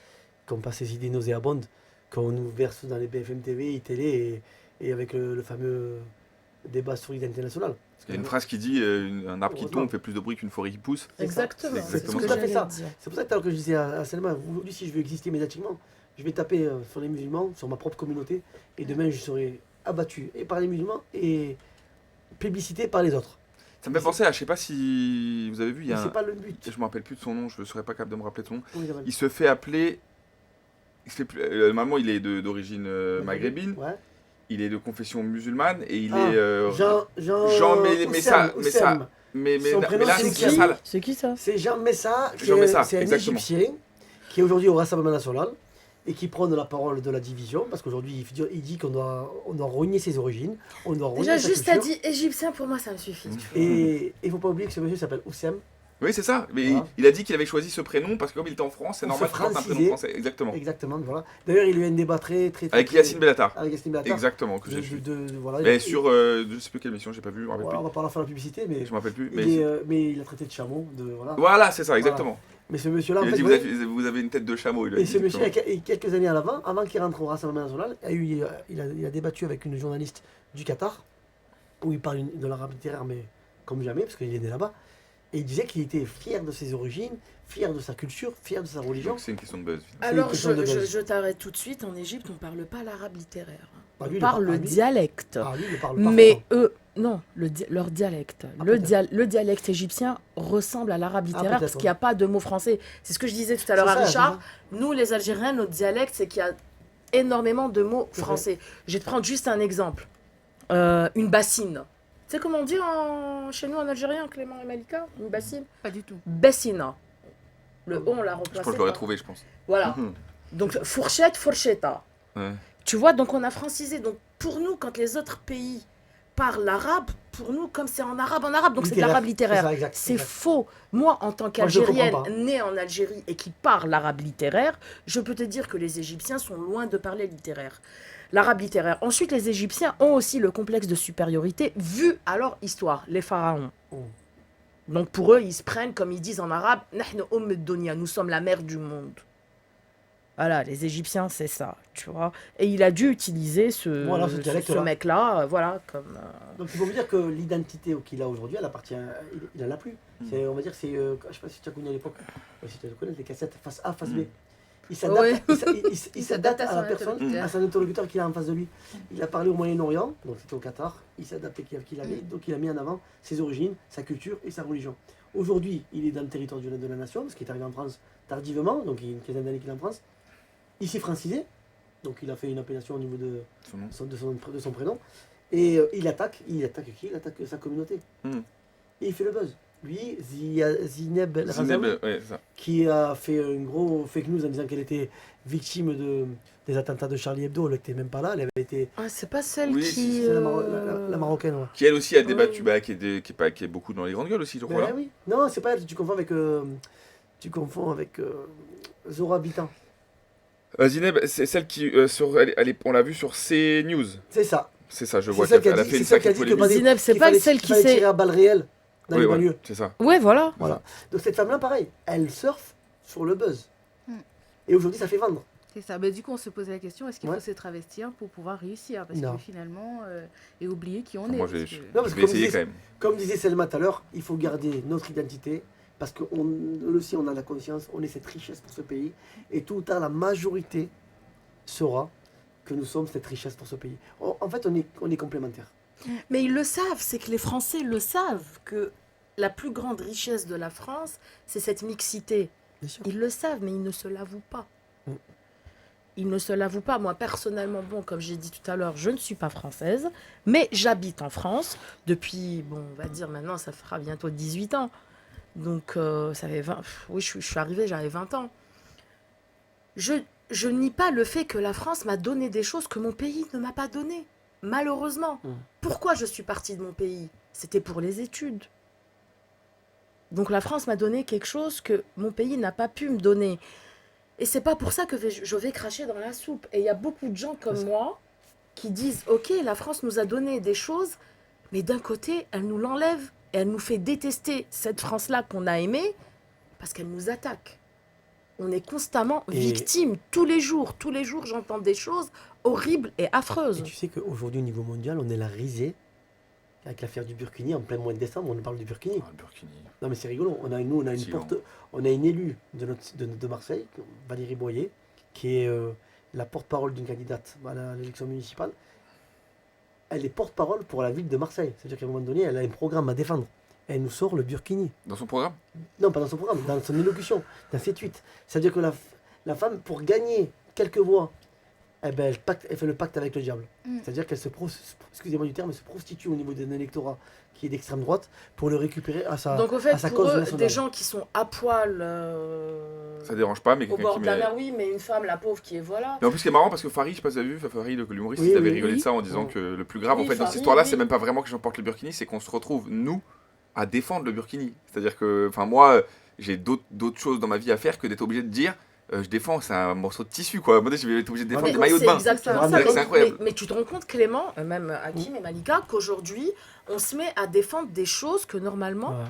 qui n'ont pas ces idées nauséabondes qu'on nous verse dans les BFM TV, télé et avec le fameux débat sur l'identité nationale. Il y a une phrase qui dit un arbre qui tombe fait plus de bruit qu'une forêt qui pousse. Exactement. C'est C'est ce exactement que ça. j'allais Ça. dire. C'est pour ça que tout à l'heure que je disais à Selma, aujourd'hui, si je veux exister médiatiquement, je vais taper sur les musulmans, sur ma propre communauté, et demain, je serai abattu et par les musulmans et plébiscité par les autres. Ça me fait penser à, je sais pas si vous avez vu, il y Mais a c'est un... pas le but. Je me rappelle plus de son nom, je ne serais pas capable de me rappeler de son nom. Comment il s'appelle Il se fait appeler... Normalement, il est d'origine maghrébine, Ouais. il est de confession musulmane et il Ah, est... Jean Messa. Mais Son prénom, là, c'est c'est qui ça. C'est qui ça? C'est Jean Messa, Jean Messa, c'est un exactement. Égyptien qui est aujourd'hui au Rassemblement National et qui prône la parole de la division parce qu'aujourd'hui il dit qu'on doit renier ses origines, on doit renier Déjà, sa juste t'as culture. dit égyptien, pour moi, ça me suffit. Et il ne faut pas oublier que ce monsieur s'appelle Oussem. Oui, c'est ça. Mais Voilà. il a dit qu'il avait choisi ce prénom parce que comme il était en France, c'est Pour normal se qu'il porte un prénom franciser. français. Exactement. Exactement, voilà. D'ailleurs, il y a eu un débat très Avec Yacine Bellatar. Avec Yacine Bellatar. Exactement, que j'ai vu. Voilà, Mais sur, je sais plus quelle émission, j'ai pas vu, je me rappelle voilà, on va pas la faire la publicité, mais plus. Je me rappelle plus. mais il a traité de chameau. Voilà. Voilà, c'est ça, exactement. Mais ce monsieur-là, en Il a fait, dit ouais, vous avez une tête de chameau. Il a et dit, ce monsieur, exactement. il y a quelques années avant qu'il rentre au Rassemblement National, il a débattu avec une journaliste du Qatar, où il parle de l'arabe littéraire, mais comme jamais, parce qu'il est né là-bas. Et il disait qu'il était fier de ses origines, fier de sa culture, fier de sa religion. Donc c'est une question de buzz. finalement. Alors, une question de base. je t'arrête tout de suite. En Égypte, on parle pas l'arabe littéraire. Bah, lui, On il parle parle- le lui- dialecte. Ah, lui, il parle Mais parfaitement. eux, non, leur dialecte. Ah, Le dialecte égyptien ressemble à l'arabe littéraire peut-être, parce qu'il ouais. n'y a pas de mot français. C'est ce que je disais tout à l'heure à C'est ça, Richard. Nous, les Algériens, notre dialecte, c'est qu'il y a énormément de mots C'est français. Je vais te prendre juste un exemple. Une bassine. Tu sais comment on dit chez nous en algérien, Clément et Malika? Une bassine? Pas du tout. Bessina. Le O, on l'a Je remplacé. pense que je l'aurais par- trouvé, je pense. Voilà. Mhm. Donc, fourchette, fourchetta. Ouais. Tu vois, donc on a francisé. Donc pour nous, quand les autres pays parlent l'arabe, pour nous, comme c'est en arabe, donc c'est de l'arabe littéraire. C'est ça, exact, C'est exact. faux. Moi, en tant Moi, je le qu'Algérienne, comprends pas. née en Algérie et qui parle l'arabe littéraire, je peux te dire que les Égyptiens sont loin de parler littéraire. L'arabe littéraire. Ensuite, les Égyptiens ont aussi le complexe de supériorité vu à leur histoire, les pharaons. Oh. Donc pour eux, ils se prennent, comme ils disent en arabe, Nahnu umm ad-dunya, nous sommes la mère du monde. Voilà, les Égyptiens, c'est ça, tu vois. Et il a dû utiliser Voilà, ce dialecte-là. mec-là, voilà, comme... Donc il faut me dire que l'identité qu'il a aujourd'hui, elle appartient, il en a plus. C'est, on va dire, c'est, je sais pas si tu as connu à l'époque, si tu connais les cassettes face A, face B. Il s'adapte, Ouais. il s'adapte à la son personne, interlocuteur. à son interlocuteur qu'il a en face de lui. Il a parlé au Moyen-Orient, donc c'était au Qatar. Il s'est adapté qu'il avait, donc il a mis en avant ses origines, sa culture et sa religion. Aujourd'hui, il est dans le territoire de la nation, parce qu'il est arrivé en France tardivement, donc il y a une quinzaine d'années qu'il est en France. Il s'est francisé, donc il a fait une appellation au niveau de Son nom. de son prénom. Et il attaque qui? Il attaque sa communauté. Mhm. Et il fait le buzz. Lui, Zineb El Razaoui, Zineb, ouais, c'est ça. qui a fait un gros fake news en disant qu'elle était victime des attentats de Charlie Hebdo. Elle n'était même pas là, elle avait été. Ah, c'est pas celle Oui, qui... C'est la Marocaine, ouais. Qui elle aussi a débattu, Ouais. qui est beaucoup dans les grandes gueules aussi, je crois. Ben là. oui. Non, c'est pas elle, tu confonds avec Zora Bitan. Zineb, c'est celle qui, on l'a vue sur CNews. C'est ça. C'est ça, je C'est vois celle qu'elle qui a a dit- fait une c'est celle qui a sacrée dit que polémique. Zineb, c'est Qu'il pas fallait- celle qu'il qui fallait s'est... tirer à balles réelles dans Oui, les ouais, banlieues. c'est ça. Ouais, voilà. Voilà. Donc cette femme-là, pareil, elle surfe sur le buzz. Hmm. Et aujourd'hui, ça fait vendre. C'est ça. Mais du coup, on se pose la question, est-ce qu'il Ouais. faut se travestir pour pouvoir réussir? Parce Non. que finalement, et oublier qui on Enfin, est. moi, parce je que- Non, parce je que vais comme essayer disait- quand même. Comme disait Selma tout à l'heure, il faut garder notre identité parce qu'on le sait, on a la conscience, on est cette richesse pour ce pays. Et tout ou tard, la majorité saura que nous sommes cette richesse pour ce pays. En fait, on est complémentaires. Mais ils le savent, c'est que les Français le savent, que la plus grande richesse de la France, c'est cette mixité. Bien sûr. Ils le savent, mais ils ne se l'avouent pas. Mm. Ils ne se l'avouent pas. Moi, personnellement, bon, comme j'ai dit tout à l'heure, je ne suis pas française, mais j'habite en France depuis, bon, on va dire maintenant, ça fera bientôt 18 ans. Donc, ça fait 20... Oui, je suis arrivée, j'avais 20 ans. Je nie pas le fait que la France m'a donné des choses que mon pays ne m'a pas données. Malheureusement. Mm. Pourquoi je suis partie de mon pays? C'était pour les études. Donc la France m'a donné quelque chose que mon pays n'a pas pu me donner. Et c'est pas pour ça que je vais cracher dans la soupe. Et il y a beaucoup de gens comme moi qui disent « Ok, la France nous a donné des choses, mais d'un côté, elle nous l'enlève et elle nous fait détester cette France-là qu'on a aimée parce qu'elle nous attaque. » On est constamment Et- victime. Tous les jours, j'entends des choses horribles et affreuses. Et tu sais qu'aujourd'hui, au niveau mondial, on est la risée avec l'affaire du Burkini, en plein mois de décembre, on nous parle du Burkini. Ah, le Burkini. Non mais c'est rigolo, on a une Si, on a une élue de Marseille, Valérie Boyer, qui est la porte-parole d'une candidate à l'élection municipale. Elle est porte-parole pour la ville de Marseille. C'est-à-dire qu'à un moment donné, elle a un programme à défendre. Elle nous sort le Burkini. Dans son programme? Non, pas dans son programme, dans son élocution, dans ses tweets. C'est-à-dire que la femme, pour gagner quelques voix, eh ben, elle fait le pacte avec le diable. C'est-à-dire qu'elle excusez-moi du terme, elle se prostitue au niveau d'un électorat qui est d'extrême droite pour le récupérer à sa, Donc au à fait, sa pour cause eux, nationale. des gens qui sont à poil Ça dérange pas, mais au quelqu'un bord qui de la met. mer, oui, mais une femme, la pauvre, qui est voilà. Mais en plus, ce qui est marrant, parce que Farid, je sais pas si vous avez vu, Farid, l'humoriste, Oui, il avait oui, rigolé oui. de ça en disant Oui. que le plus grave, en Oui, fait, dans cette Farid, histoire-là, oui. c'est même pas vraiment que j'emporte le Burkini, c'est qu'on se retrouve, nous, à défendre le Burkini. C'est-à-dire que, enfin, moi, j'ai d'autres choses dans ma vie à faire que d'être obligé de dire, je défends, c'est un morceau de tissu, quoi. À un moment donné, je vais être obligé de défendre Mais des maillots de c'est bain. exactement C'est ça. vrai, c'est incroyable. Mais tu te rends compte, Clément, même Hakim et Malika, qu'aujourd'hui, on se met à défendre des choses que normalement, Ouais.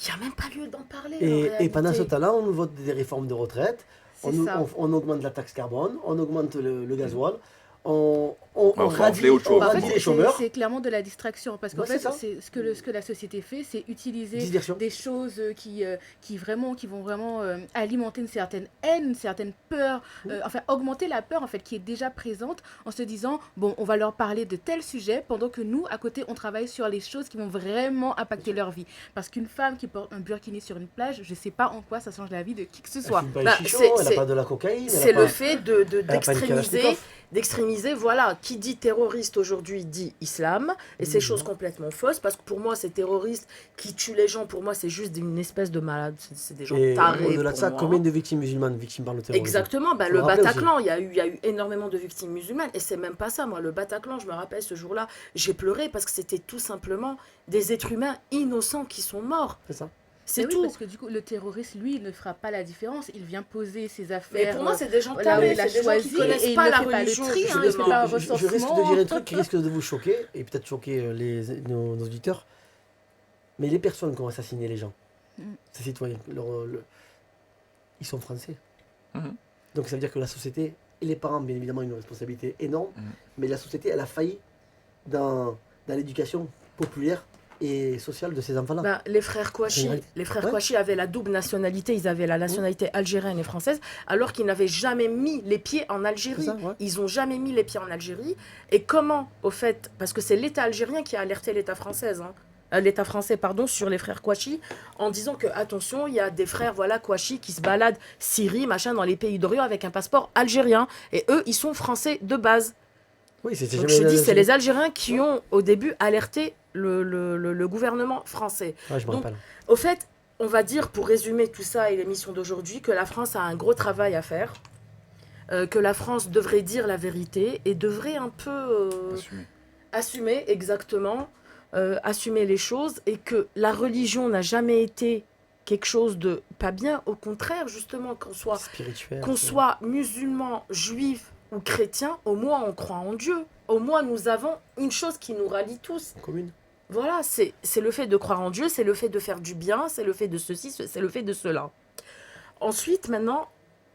il n'y a même pas lieu d'en parler. en Et pendant ce réalité. temps-là, on nous vote des réformes de retraite, C'est ça. on augmente la taxe carbone, on augmente le gasoil, on faut radie enfler autre chose. on Bah, en radie fait, les chômeurs. c'est clairement de la distraction parce qu'en Ouais, fait, c'est ça. c'est ce que la société fait, c'est utiliser Diversion. des choses qui vont vraiment alimenter une certaine haine, une certaine peur, enfin augmenter la peur en fait qui est déjà présente en se disant bon, on va leur parler de tel sujet pendant que nous à côté on travaille sur les choses qui vont vraiment impacter leur vie. Parce qu'une femme qui porte un burkini sur une plage, je sais pas en quoi ça change la vie de qui que ce Elle soit. fume pas Bah, les chichons, c'est- elle n'a c'est- pas de la cocaïne. elle a C'est pas- le fait elle a pas une Kalachnikov. d'extrémiser, voilà, qui dit terroriste aujourd'hui dit islam, et c'est chose complètement fausse, parce que pour moi, ces terroristes qui tuent les gens, pour moi, c'est juste une espèce de malade, c'est des gens Et tarés. au-delà de pour ça, moi. combien de victimes musulmanes victimes par le terrorisme? Exactement, bah, Faut le le rappeler Bataclan, il y a eu énormément de victimes musulmanes, et c'est même pas ça, moi, le Bataclan, je me rappelle ce jour-là, j'ai pleuré parce que c'était tout simplement des êtres humains innocents qui sont morts, C'est ça. c'est Mais oui, tout. parce que du coup, le terroriste, lui, il ne fera pas la différence. Il vient poser ses Mais affaires. pour moi, c'est des gens là où tarés, il a c'est des gens qui choisi connaissent et il pas ne la fait pas le religion, tri, hein, justement. il fait pas un Je risque de recensement. dire un truc qui risque de vous choquer, et peut-être choquer nos auditeurs. Mais les personnes qui ont assassiné les gens, Mm. ces citoyens, ils sont français. Mhm. Donc ça veut dire que la société, et les parents, bien évidemment, ont une responsabilité énorme, Mhm. mais la société, elle a failli dans l'éducation populaire et sociale de ces enfants-là. Ben, les frères Kouachi, Ouais. avaient la double nationalité, ils avaient la nationalité algérienne et française, alors qu'ils n'avaient jamais mis les pieds en C'est Algérie. ça, ouais. Ils n'ont jamais mis les pieds en Algérie. Et comment, au fait, parce que c'est l'État algérien qui a alerté l'État l'État français, pardon, sur les frères Kouachi, en disant que, attention, il y a des frères, voilà, Kouachi qui se baladent Syrie, machin, dans les pays d'Orient avec un passeport algérien. Et eux, ils sont français de base. Oui, c'est Donc je dis, c'est les Algériens qui ont, au début, alerté le gouvernement français. Ouais, je me Donc, rappelle. Au fait, on va dire, pour résumer tout ça et l'émission d'aujourd'hui, que la France a un gros travail à faire, que la France devrait dire la vérité et devrait un peu Assumé. assumer exactement, assumer les choses, et que la religion n'a jamais été quelque chose de pas bien, au contraire, justement, Spirituel. qu'on soit musulman, juif ou chrétien, au moins on croit en Dieu. Au moins nous avons une chose qui nous rallie tous. commune. Voilà, c'est le fait de croire en Dieu, c'est le fait de faire du bien, c'est le fait de ceci, c'est le fait de cela. Ensuite, maintenant,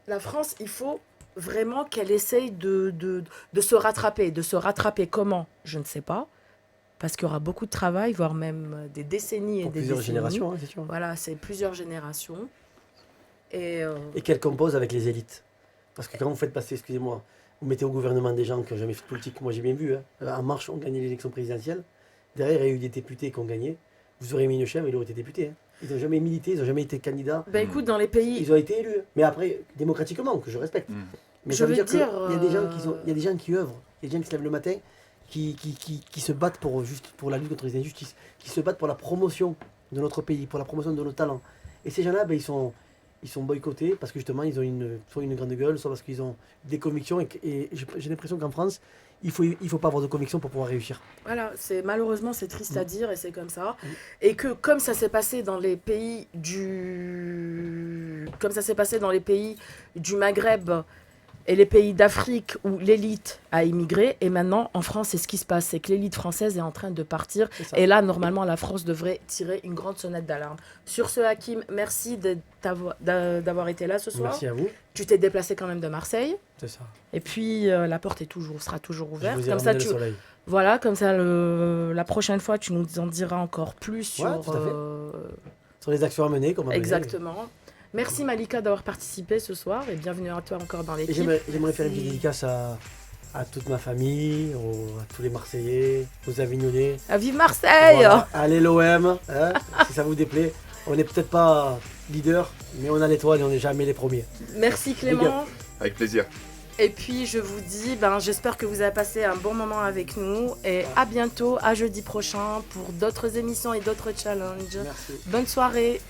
la France, il faut vraiment qu'elle essaye de se rattraper. De se rattraper comment? Je ne sais pas. Parce qu'il y aura beaucoup de travail, voire même des décennies et Pour des plusieurs décennies. générations, hein, c'est sûr. Voilà, c'est plusieurs générations. Et Et qu'elle compose avec les élites. Parce que quand vous faites passer, excusez-moi, vous mettez au gouvernement des gens qui n'ont jamais fait de politique, moi j'ai bien vu, hein, En Marche ont gagné l'élection présidentielle, derrière il y a eu des députés qui ont gagné, vous aurez mis une chèvre, il aurait été député. Hein. Ils n'ont jamais milité, ils n'ont jamais été candidats, ben écoute, dans les pays... ils ont été élus. Hein. Mais après, démocratiquement, que je respecte. Mm. Mais Je ça veut veux dire qu'il dire, y a des gens qui sont, il y a des gens qui œuvrent, il y a des gens qui se lèvent le matin, qui se battent pour la lutte contre les injustices, qui se battent pour la promotion de notre pays, pour la promotion de nos talents. Et ces gens-là, ben, ils sont boycottés parce que justement, ils ont soit une grande gueule, soit parce qu'ils ont des convictions. Et j'ai l'impression qu'en France, il faut pas avoir de convictions pour pouvoir réussir. Voilà, malheureusement c'est triste à dire et c'est comme ça. Mm. Et que comme ça s'est passé dans les pays du Maghreb et les pays d'Afrique où l'élite a immigré. Et maintenant, en France, c'est ce qui se passe. C'est que l'élite française est en train de partir. C'est ça. Et là, normalement, la France devrait tirer une grande sonnette d'alarme. Sur ce, Hakim, merci d'avoir été là ce soir. Merci à vous. Tu t'es déplacé quand même de Marseille. C'est ça. Et puis, la porte sera toujours Je ouverte. vous ai Comme ça, ramené le soleil. voilà, comme ça, la prochaine fois, tu nous en diras encore plus sur... tout à fait. Sur les actions à mener, comme exactement. Merci Malika d'avoir participé ce soir et bienvenue à toi encore dans Et l'équipe. j'aimerais faire une petite dédicace à toute ma famille, à tous les Marseillais, aux Avignonnais. À vive Marseille. Voilà. Allez l'OM, hein, si ça vous déplaît. On n'est peut-être pas leader, mais on a l'étoile et on n'est jamais les premiers. Merci Clément. Avec plaisir. Et puis je vous dis, j'espère que vous avez passé un bon moment avec nous et à bientôt, à jeudi prochain pour d'autres émissions et d'autres challenges. Merci. Bonne soirée.